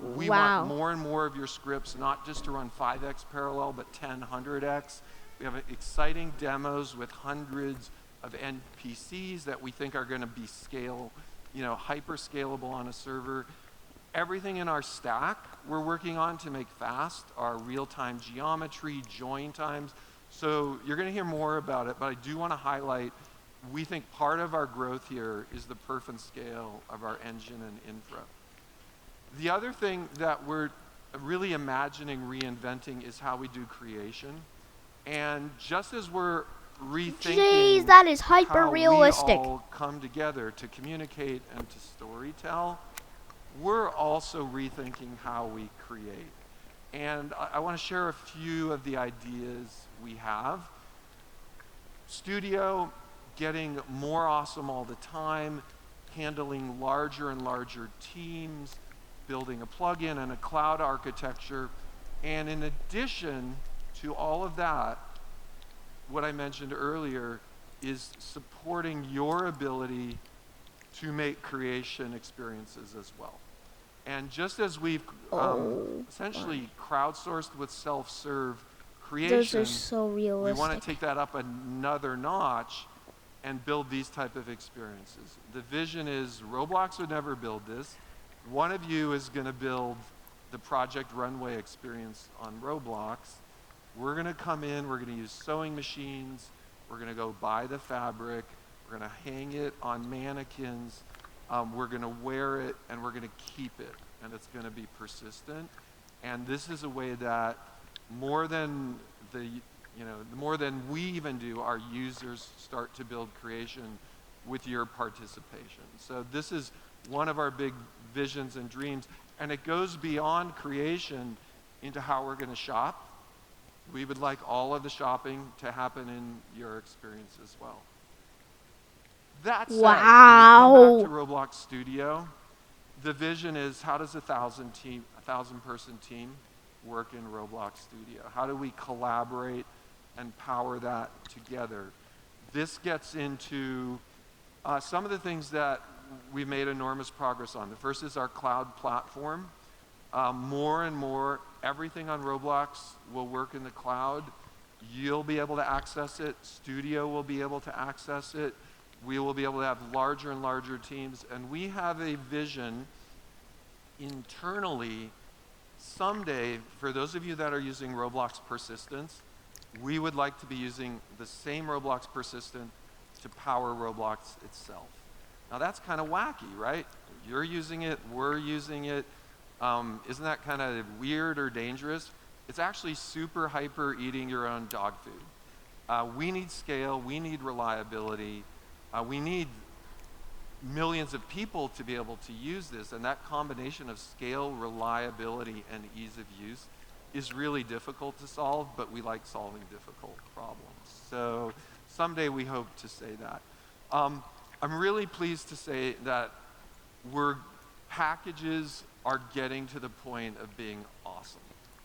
Speaker 7: We
Speaker 1: Wow.
Speaker 7: want more and more of your scripts, not just to run 5x parallel, but 10, 100x. We have exciting demos with hundreds of NPCs that we think are going to be hyper scalable on a server. Everything in our stack we're working on to make fast, our real-time geometry, join times. So you're going to hear more about it, but I do want to highlight, we think part of our growth here is the perf and scale of our engine and infra. The other thing that we're really imagining reinventing is how we do creation. And just as we're rethinking
Speaker 1: Jeez, that is hyper
Speaker 7: how
Speaker 1: realistic.
Speaker 7: we all come together to communicate and to storytell, we're also rethinking how we create. And I want to share a few of the ideas we have. Studio, getting more awesome all the time, handling larger and larger teams, building a plugin and a cloud architecture. And in addition to all of that, what I mentioned earlier is supporting your ability to make creation experiences as well. And just as we've essentially crowdsourced with self-serve creation,
Speaker 1: Those are so
Speaker 7: we
Speaker 1: realistic.
Speaker 7: want to take that up another notch and build these type of experiences. The vision is Roblox would never build this. One of you is going to build the Project Runway experience on Roblox. We're going to come in, we're going to use sewing machines, we're going to go buy the fabric, we're going to hang it on mannequins, we're going to wear it, and we're going to keep it, and it's going to be persistent. And this is a way that more than we even do, our users start to build creation with your participation. So this is one of our big visions and dreams, and it goes beyond creation into how we're going to shop. We would like all of the shopping to happen in your experience as well. That said,
Speaker 1: wow.
Speaker 7: when we come back to Roblox Studio, the vision is, how does a 1,000-person team work in Roblox Studio? How do we collaborate and power that together? This gets into some of the things that we've made enormous progress on. The first is our cloud platform. More and more, everything on Roblox will work in the cloud. You'll be able to access it. Studio will be able to access it. We will be able to have larger and larger teams. And we have a vision internally, someday, for those of you that are using Roblox Persistence, we would like to be using the same Roblox Persistent to power Roblox itself. Now that's kind of wacky, right? You're using it, we're using it. Isn't that kind of weird or dangerous? It's actually super hyper eating your own dog food. We need scale, we need reliability, we need millions of people to be able to use this, and that combination of scale, reliability, and ease of use is really difficult to solve, but we like solving difficult problems. So someday we hope to say that. I'm really pleased to say that packages are getting to the point of being awesome.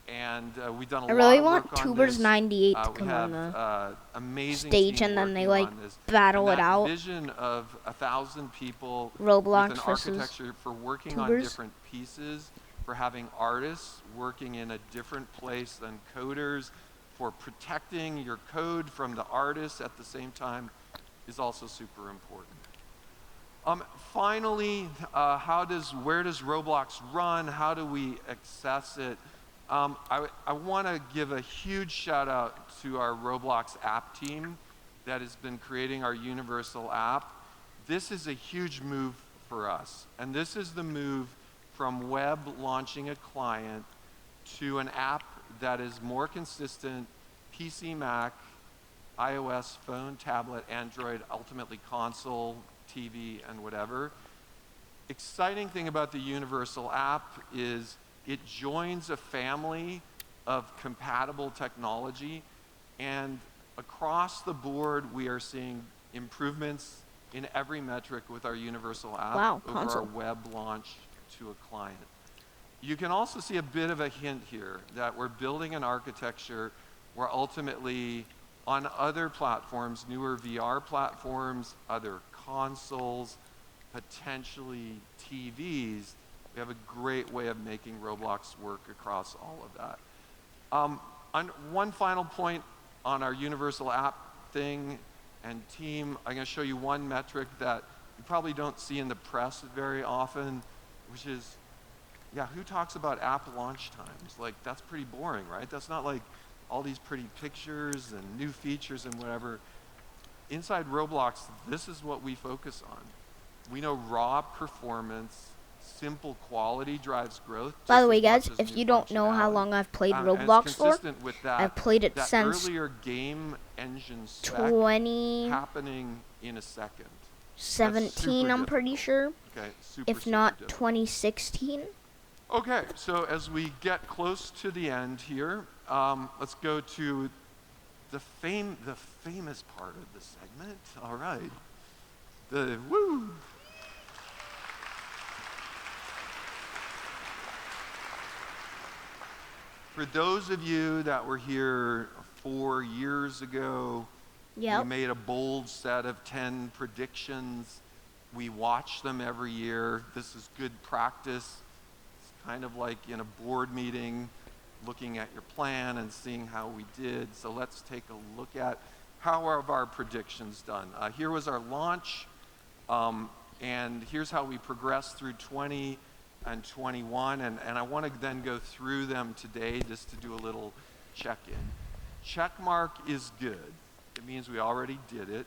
Speaker 7: and we've done a
Speaker 1: I really
Speaker 7: lot
Speaker 1: want
Speaker 7: of work on
Speaker 1: Tubers
Speaker 7: this.
Speaker 1: 98 to
Speaker 7: We
Speaker 1: come
Speaker 7: have
Speaker 1: on the
Speaker 7: amazing
Speaker 1: stage
Speaker 7: team
Speaker 1: and then they
Speaker 7: working
Speaker 1: like
Speaker 7: on this.
Speaker 1: battle
Speaker 7: And
Speaker 1: it
Speaker 7: that
Speaker 1: out.
Speaker 7: vision of 1,000 people
Speaker 1: Roblox
Speaker 7: with an
Speaker 1: versus
Speaker 7: architecture for working on
Speaker 1: tubers.
Speaker 7: different pieces, for having artists working in a different place than coders, for protecting your code from the artists at the same time is also super important. Finally, where does Roblox run? How do we access it? I want to give a huge shout out to our Roblox app team that has been creating our universal app. This is a huge move for us, and this is the move from web launching a client to an app that is more consistent, PC, Mac, iOS, phone, tablet, Android, ultimately console, TV, and whatever. Exciting thing about the universal app is it joins a family of compatible technology, and across the board we are seeing improvements in every metric with our universal app over our web launch to a client. You can also see a bit of a hint here that we're building an architecture where ultimately on other platforms, newer VR platforms, other consoles, potentially TVs, we have a great way of making Roblox work across all of that. On one final point on our universal app thing and team, I'm going to show you one metric that you probably don't see in the press very often, which is, yeah, who talks about app launch times? Like, that's pretty boring, right? That's not like all these pretty pictures and new features and whatever. Inside Roblox, this is what we focus on. We know raw performance, simple quality drives growth.
Speaker 1: By the way, guys, if you don't know how long I've played Roblox for, I've played it since
Speaker 7: earlier game engine spec
Speaker 1: 2017,
Speaker 7: happening in a second.
Speaker 1: I'm pretty sure.
Speaker 7: Okay,
Speaker 1: if not 2016.
Speaker 7: Okay, so as we get close to the end here, let's go to the famous part of the segment. All right, the woo. For those of you that were here 4 years ago, we made a bold set of 10 predictions. We watch them every year. This is good practice. It's kind of like in a board meeting, looking at your plan and seeing how we did. So let's take a look at how have our predictions done. Here was our launch, and here's how we progressed through 20 and 21, and I want to then go through them today just to do a little check-in. Check mark is good. It means we already did it.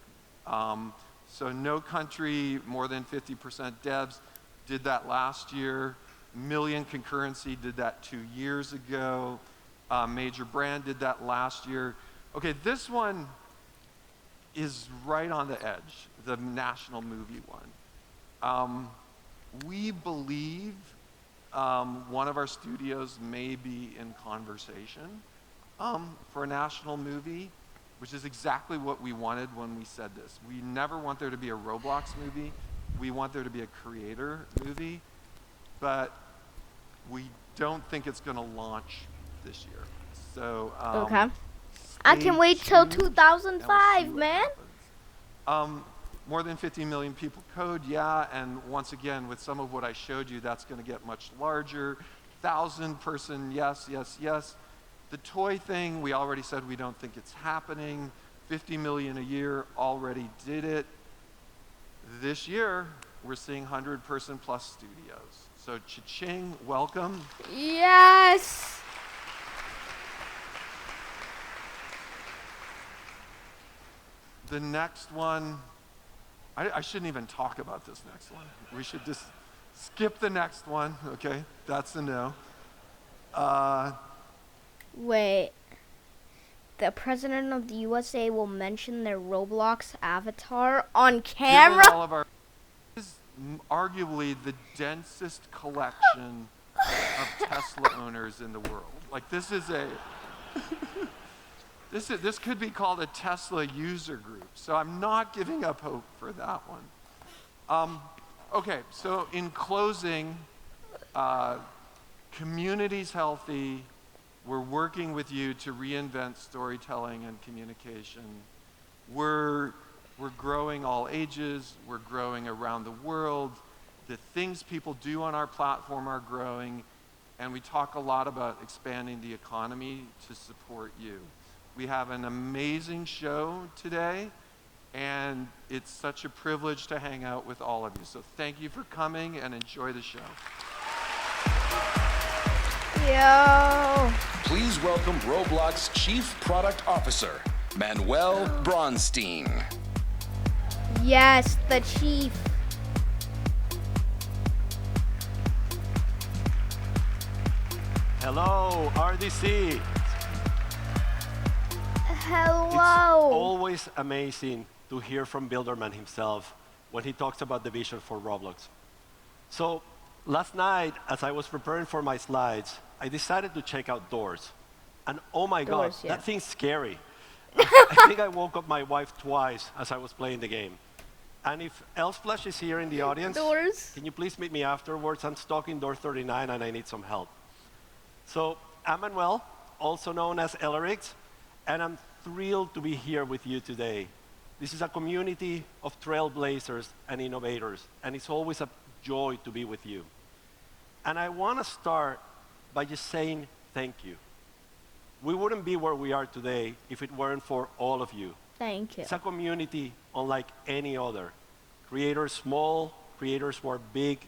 Speaker 7: So no country, more than 50% devs did that last year. Million concurrency did that 2 years ago. Major brand did that last year. Okay, this one is right on the edge, the national movie one. We believe one of our studios may be in conversation for a national movie, which is exactly what we wanted when we said this. We never want there to be a Roblox movie. We want there to be a creator movie, but we don't think it's going to launch this year. So
Speaker 1: okay, I can wait till 2005, man.
Speaker 7: More than 50 million people code, yeah, and once again, with some of what I showed you, that's going to get much larger. 1,000 person, yes, yes, yes. The toy thing, we already said we don't think it's happening. 50 million a year, already did it. This year, we're seeing 100 person plus studios. So cha-ching, welcome.
Speaker 1: Yes!
Speaker 7: The next one, I shouldn't even talk about this next one. We should just skip the next one, okay? That's a no.
Speaker 1: Wait. The president of the USA will mention their Roblox avatar on camera?
Speaker 7: Given all of our, this is arguably the densest collection of Tesla owners in the world. Like, this is a... This could be called a Tesla user group, so I'm not giving up hope for that one. Okay, so in closing, community's healthy, We're working with you to reinvent storytelling and communication. We're growing all ages. We're growing around the world. The things people do on our platform are growing. And we talk a lot about expanding the economy to support you. We have an amazing show today, and it's such a privilege to hang out with all of you. So thank you for coming, and enjoy the show.
Speaker 1: Yo.
Speaker 2: Please welcome Roblox Chief Product Officer, Manuel Bronstein.
Speaker 1: Yes, the chief.
Speaker 10: Hello, RDC.
Speaker 1: Hello.
Speaker 10: It's always amazing to hear from Builderman himself when he talks about the vision for Roblox. So last night, as I was preparing for my slides, I decided to check out Doors. And oh my God, that thing's scary. I think I woke up my wife twice as I was playing the game. And if Elfsplash is here in the audience, can you please meet me afterwards? I'm stuck in door 39 and I need some help. So I'm Manuel, also known as Ellerix, and I'm thrilled to be here with you today. This is a community of trailblazers and innovators, and it's always a joy to be with you. And I want to start by just saying thank you. We wouldn't be where we are today if it weren't for all of you.
Speaker 1: Thank you.
Speaker 10: It's a community unlike any other. Creators small, creators who are big,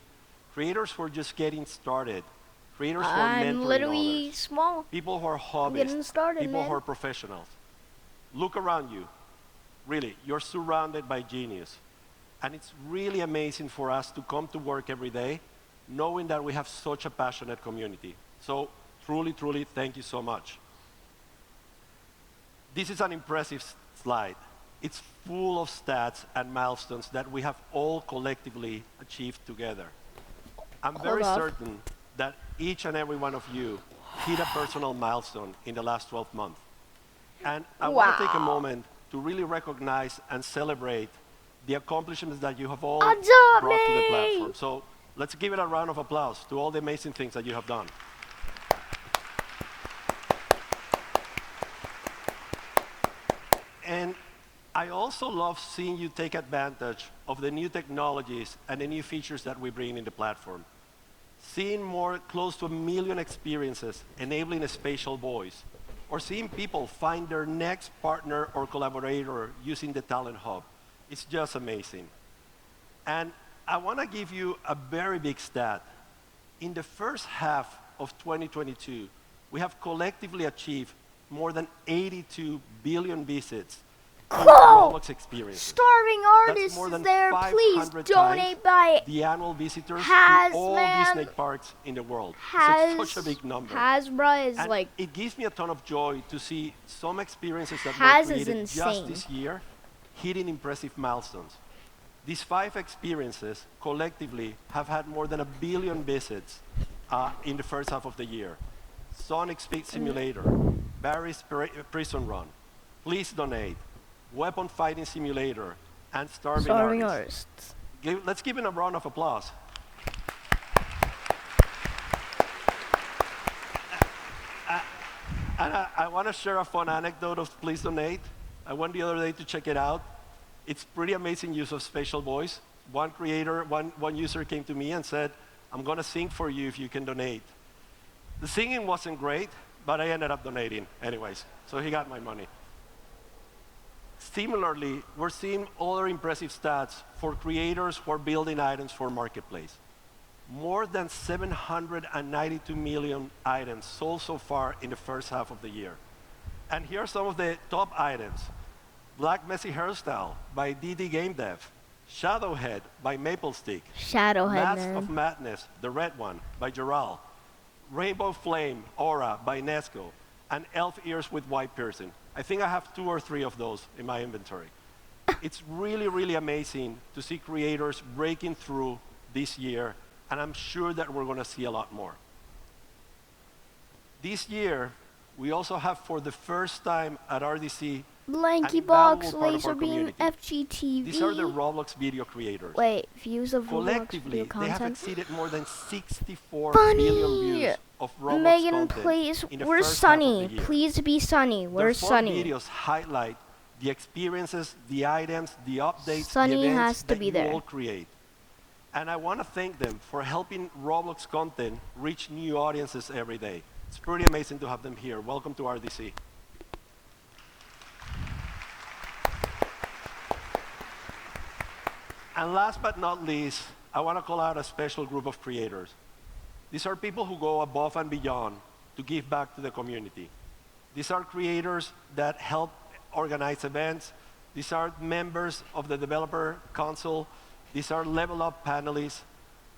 Speaker 10: creators who are just getting started, creators who are mentoring
Speaker 1: I'm literally
Speaker 10: others,
Speaker 1: small.
Speaker 10: people who are
Speaker 1: I'm getting
Speaker 10: hobbyists,
Speaker 1: started,
Speaker 10: people
Speaker 1: man.
Speaker 10: who are professionals. Look around you. Really, you're surrounded by genius. And it's really amazing for us to come to work every day knowing that we have such a passionate community. So truly, truly, thank you so much. This is an impressive slide. It's full of stats and milestones that we have all collectively achieved together. I'm very certain that each and every one of you hit a personal milestone in the last 12 months. And I want to take a moment to really recognize and celebrate the accomplishments that you have all brought to the platform. So let's give it a round of applause to all the amazing things that you have done. And I also love seeing you take advantage of the new technologies and the new features that we bring in the platform. Seeing more close to 1 million experiences enabling a spatial voice, or seeing people find their next partner or collaborator using the Talent Hub. It's just amazing. And I want to give you a very big stat. In the first half of 2022, we have collectively achieved more than 82 billion visits to Roblox experiences.
Speaker 1: Starving artists
Speaker 10: more than
Speaker 1: there. Please donate by
Speaker 10: the annual visitors
Speaker 1: Has,
Speaker 10: to all
Speaker 1: man.
Speaker 10: Disney parks in the world.
Speaker 1: Has,
Speaker 10: so it's such a big number.
Speaker 1: Hasbro is
Speaker 10: And
Speaker 1: like
Speaker 10: it gives me a ton of joy to see some experiences that
Speaker 1: Has
Speaker 10: were
Speaker 1: is
Speaker 10: created just
Speaker 1: insane.
Speaker 10: this year hitting impressive milestones. These 5 experiences collectively have had more than 1 billion visits in the first half of the year. Sonic Speed Simulator, Barry's Prison Run, Please Donate, Weapon Fighting Simulator, and Starving Artists. Let's give him a round of applause. And I want to share a fun anecdote of Please Donate. I went the other day to check it out. It's pretty amazing use of spatial voice. One user came to me and said, I'm going to sing for you if you can donate. The singing wasn't great, but I ended up donating anyways. So he got my money. Similarly, we're seeing other impressive stats for creators who are building items for Marketplace. More than 792 million items sold so far in the first half of the year. And here are some of the top items. Black Messy Hairstyle by DD Game Dev. Shadowhead by Maplestick.
Speaker 1: Shadowhead,
Speaker 10: Mask
Speaker 1: man.
Speaker 10: of Madness, the red one, by Geral. Rainbow Flame Aura by Nesco. And Elf Ears with White Piercing. I think I have 2 or 3 of those in my inventory. It's really, really amazing to see creators breaking through this year, and I'm sure that we're going to see a lot more. This year, we also have, for the first time at RDC,
Speaker 1: Blanky
Speaker 10: And that
Speaker 1: Box,
Speaker 10: will be part of
Speaker 1: Laser
Speaker 10: our
Speaker 1: Beam,
Speaker 10: community. These are the
Speaker 1: FGTV.
Speaker 10: Roblox video creators.
Speaker 1: Wait, views of Roblox
Speaker 10: Collectively,
Speaker 1: video
Speaker 10: they have
Speaker 1: content.
Speaker 10: exceeded more than 64 billion
Speaker 1: Funny!
Speaker 10: views of Roblox
Speaker 1: Megan,
Speaker 10: content
Speaker 1: please.
Speaker 10: in the
Speaker 1: Where's
Speaker 10: first half of
Speaker 1: Sunny?
Speaker 10: the year.
Speaker 1: Please be Sunny.
Speaker 10: Their
Speaker 1: Where's
Speaker 10: 4
Speaker 1: Sunny?
Speaker 10: videos highlight the experiences, the items, the updates,
Speaker 1: Sunny
Speaker 10: the events
Speaker 1: has to
Speaker 10: that
Speaker 1: be
Speaker 10: you
Speaker 1: there.
Speaker 10: all create. And I want to thank them for helping Roblox content reach new audiences every day. It's pretty amazing to have them here. Welcome to RDC. And last but not least, I want to call out a special group of creators. These are people who go above and beyond to give back to the community. These are creators that help organize events. These are members of the Developer Council. These are Level Up panelists.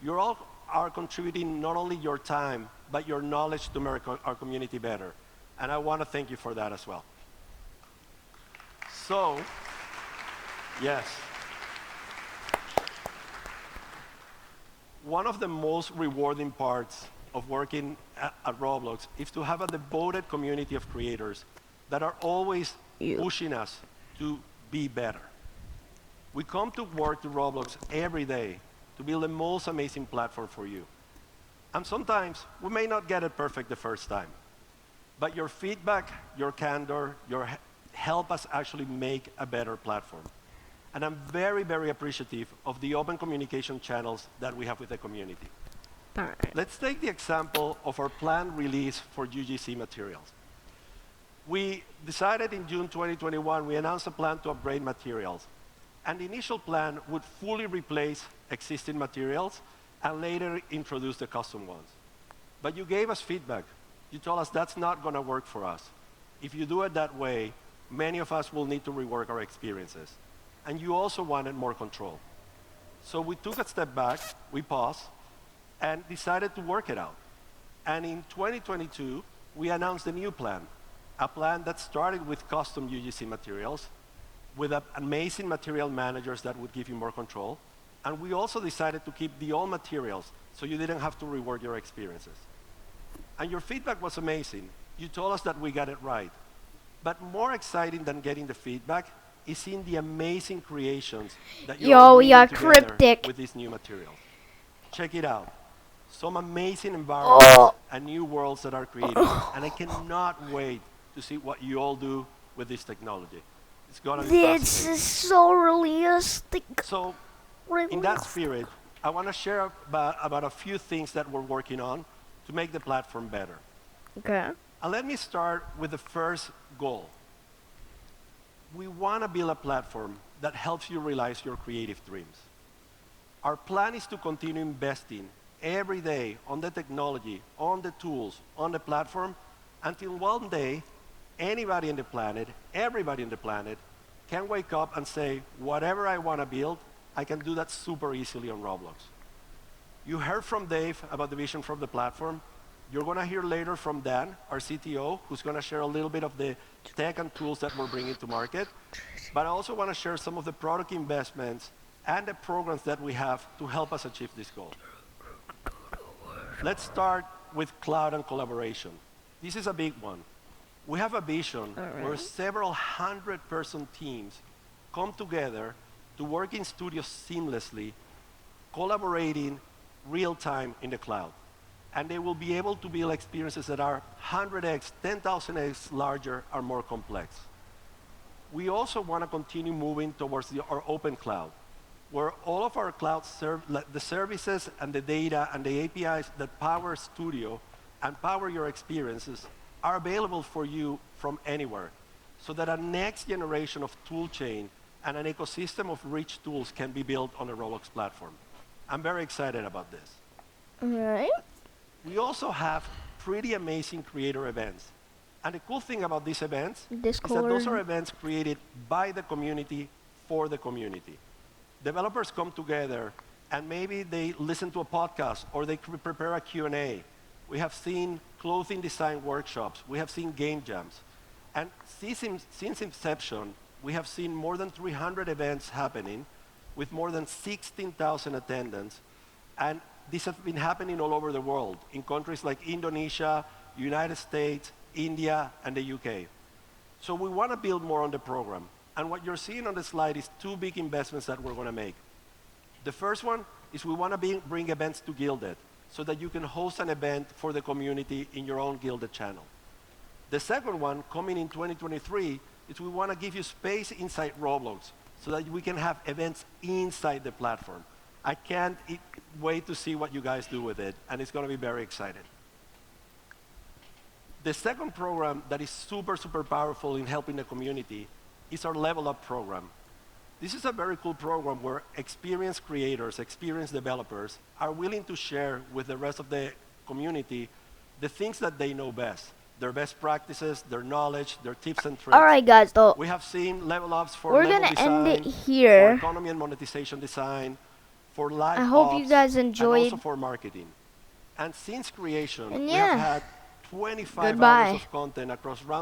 Speaker 10: You all are contributing not only your time, but your knowledge to make our community better. And I want to thank you for that as well. So, yes. One of the most rewarding parts of working at Roblox is to have a devoted community of creators that are always pushing us to be better. We come to work to Roblox every day to build the most amazing platform for you. And sometimes we may not get it perfect the first time, but your feedback, your candor, help us actually make a better platform. And I'm very, very appreciative of the open communication channels that we have with the community. Let's take the example of our planned release for UGC materials. We decided in June 2021, we announced a plan to upgrade materials. And the initial plan would fully replace existing materials and later introduce the custom ones. But you gave us feedback. You told us that's not going to work for us. If you do it that way, many of us will need to rework our experiences. And you also wanted more control. So we took a step back, we paused, and decided to work it out. And in 2022, we announced a new plan, a plan that started with custom UGC materials, with amazing material managers that would give you more control. And we also decided to keep the old materials so you didn't have to rework your experiences. And your feedback was amazing. You told us that we got it right. But more exciting than getting the feedback is seeing the amazing creations that you're bringing together
Speaker 1: cryptic
Speaker 10: with these new materials. Check it out. Some amazing environments and new worlds that are created. And I cannot wait to see what you all do with this technology. It's gonna be fascinating.
Speaker 1: This is so realistic.
Speaker 10: So, in that spirit, I want to share about a few things that we're working on to make the platform better.
Speaker 1: Okay.
Speaker 10: And let me start with the first goal. We want to build a platform that helps you realize your creative dreams. Our plan is to continue investing every day on the technology, on the tools, on the platform, until one day, anybody in the planet, everybody in the planet, can wake up and say, whatever I want to build, I can do that super easily on Roblox. You heard from Dave about the vision from the platform. You're going to hear later from Dan, our CTO, who's going to share a little bit of the tech and tools that we're bringing to market. But I also want to share some of the product investments and the programs that we have to help us achieve this goal. Let's start with cloud and collaboration. This is a big one. We have a vision where several hundred-person teams come together to work in studios seamlessly, collaborating real-time in the cloud. And they will be able to build experiences that are 100x, 10,000x larger or more complex. We also want to continue moving towards our open cloud, where all of our cloud the services and the data and the APIs that power Studio and power your experiences are available for you from anywhere, so that a next generation of tool chain and an ecosystem of rich tools can be built on the Roblox platform. I'm very excited about this.
Speaker 1: All right.
Speaker 10: We also have pretty amazing creator events. And the cool thing about these events is that those are events created by the community for the community. Developers come together and maybe they listen to a podcast or they prepare a Q&A. We have seen clothing design workshops. We have seen game jams. And since inception, we have seen more than 300 events happening with more than 16,000 attendants. And this has been happening all over the world, in countries like Indonesia, United States, India, and the UK. So we want to build more on the program. And what you're seeing on the slide is two big investments that we're going to make. The first one is we want to bring events to Gilded so that you can host an event for the community in your own Gilded channel. The second one, coming in 2023, is we want to give you space inside Roblox so that we can have events inside the platform. I can't wait to see what you guys do with it, and it's going to be very exciting. The second program that is super, super powerful in helping the community is our Level Up program. This is a very cool program where experienced creators, experienced developers are willing to share with the rest of the community the things that they know best, their best practices, their knowledge, their tips and tricks.
Speaker 1: All right, guys, though.
Speaker 10: We have seen level ups for
Speaker 1: We're
Speaker 10: level
Speaker 1: gonna
Speaker 10: design,
Speaker 1: end it here.
Speaker 10: for economy and monetization design, for live
Speaker 1: I hope you
Speaker 10: ops,
Speaker 1: guys
Speaker 10: and
Speaker 1: enjoyed.
Speaker 10: also for marketing. And since creation,
Speaker 1: And
Speaker 10: we
Speaker 1: yeah.
Speaker 10: have had 25
Speaker 1: Goodbye.
Speaker 10: hours of content across round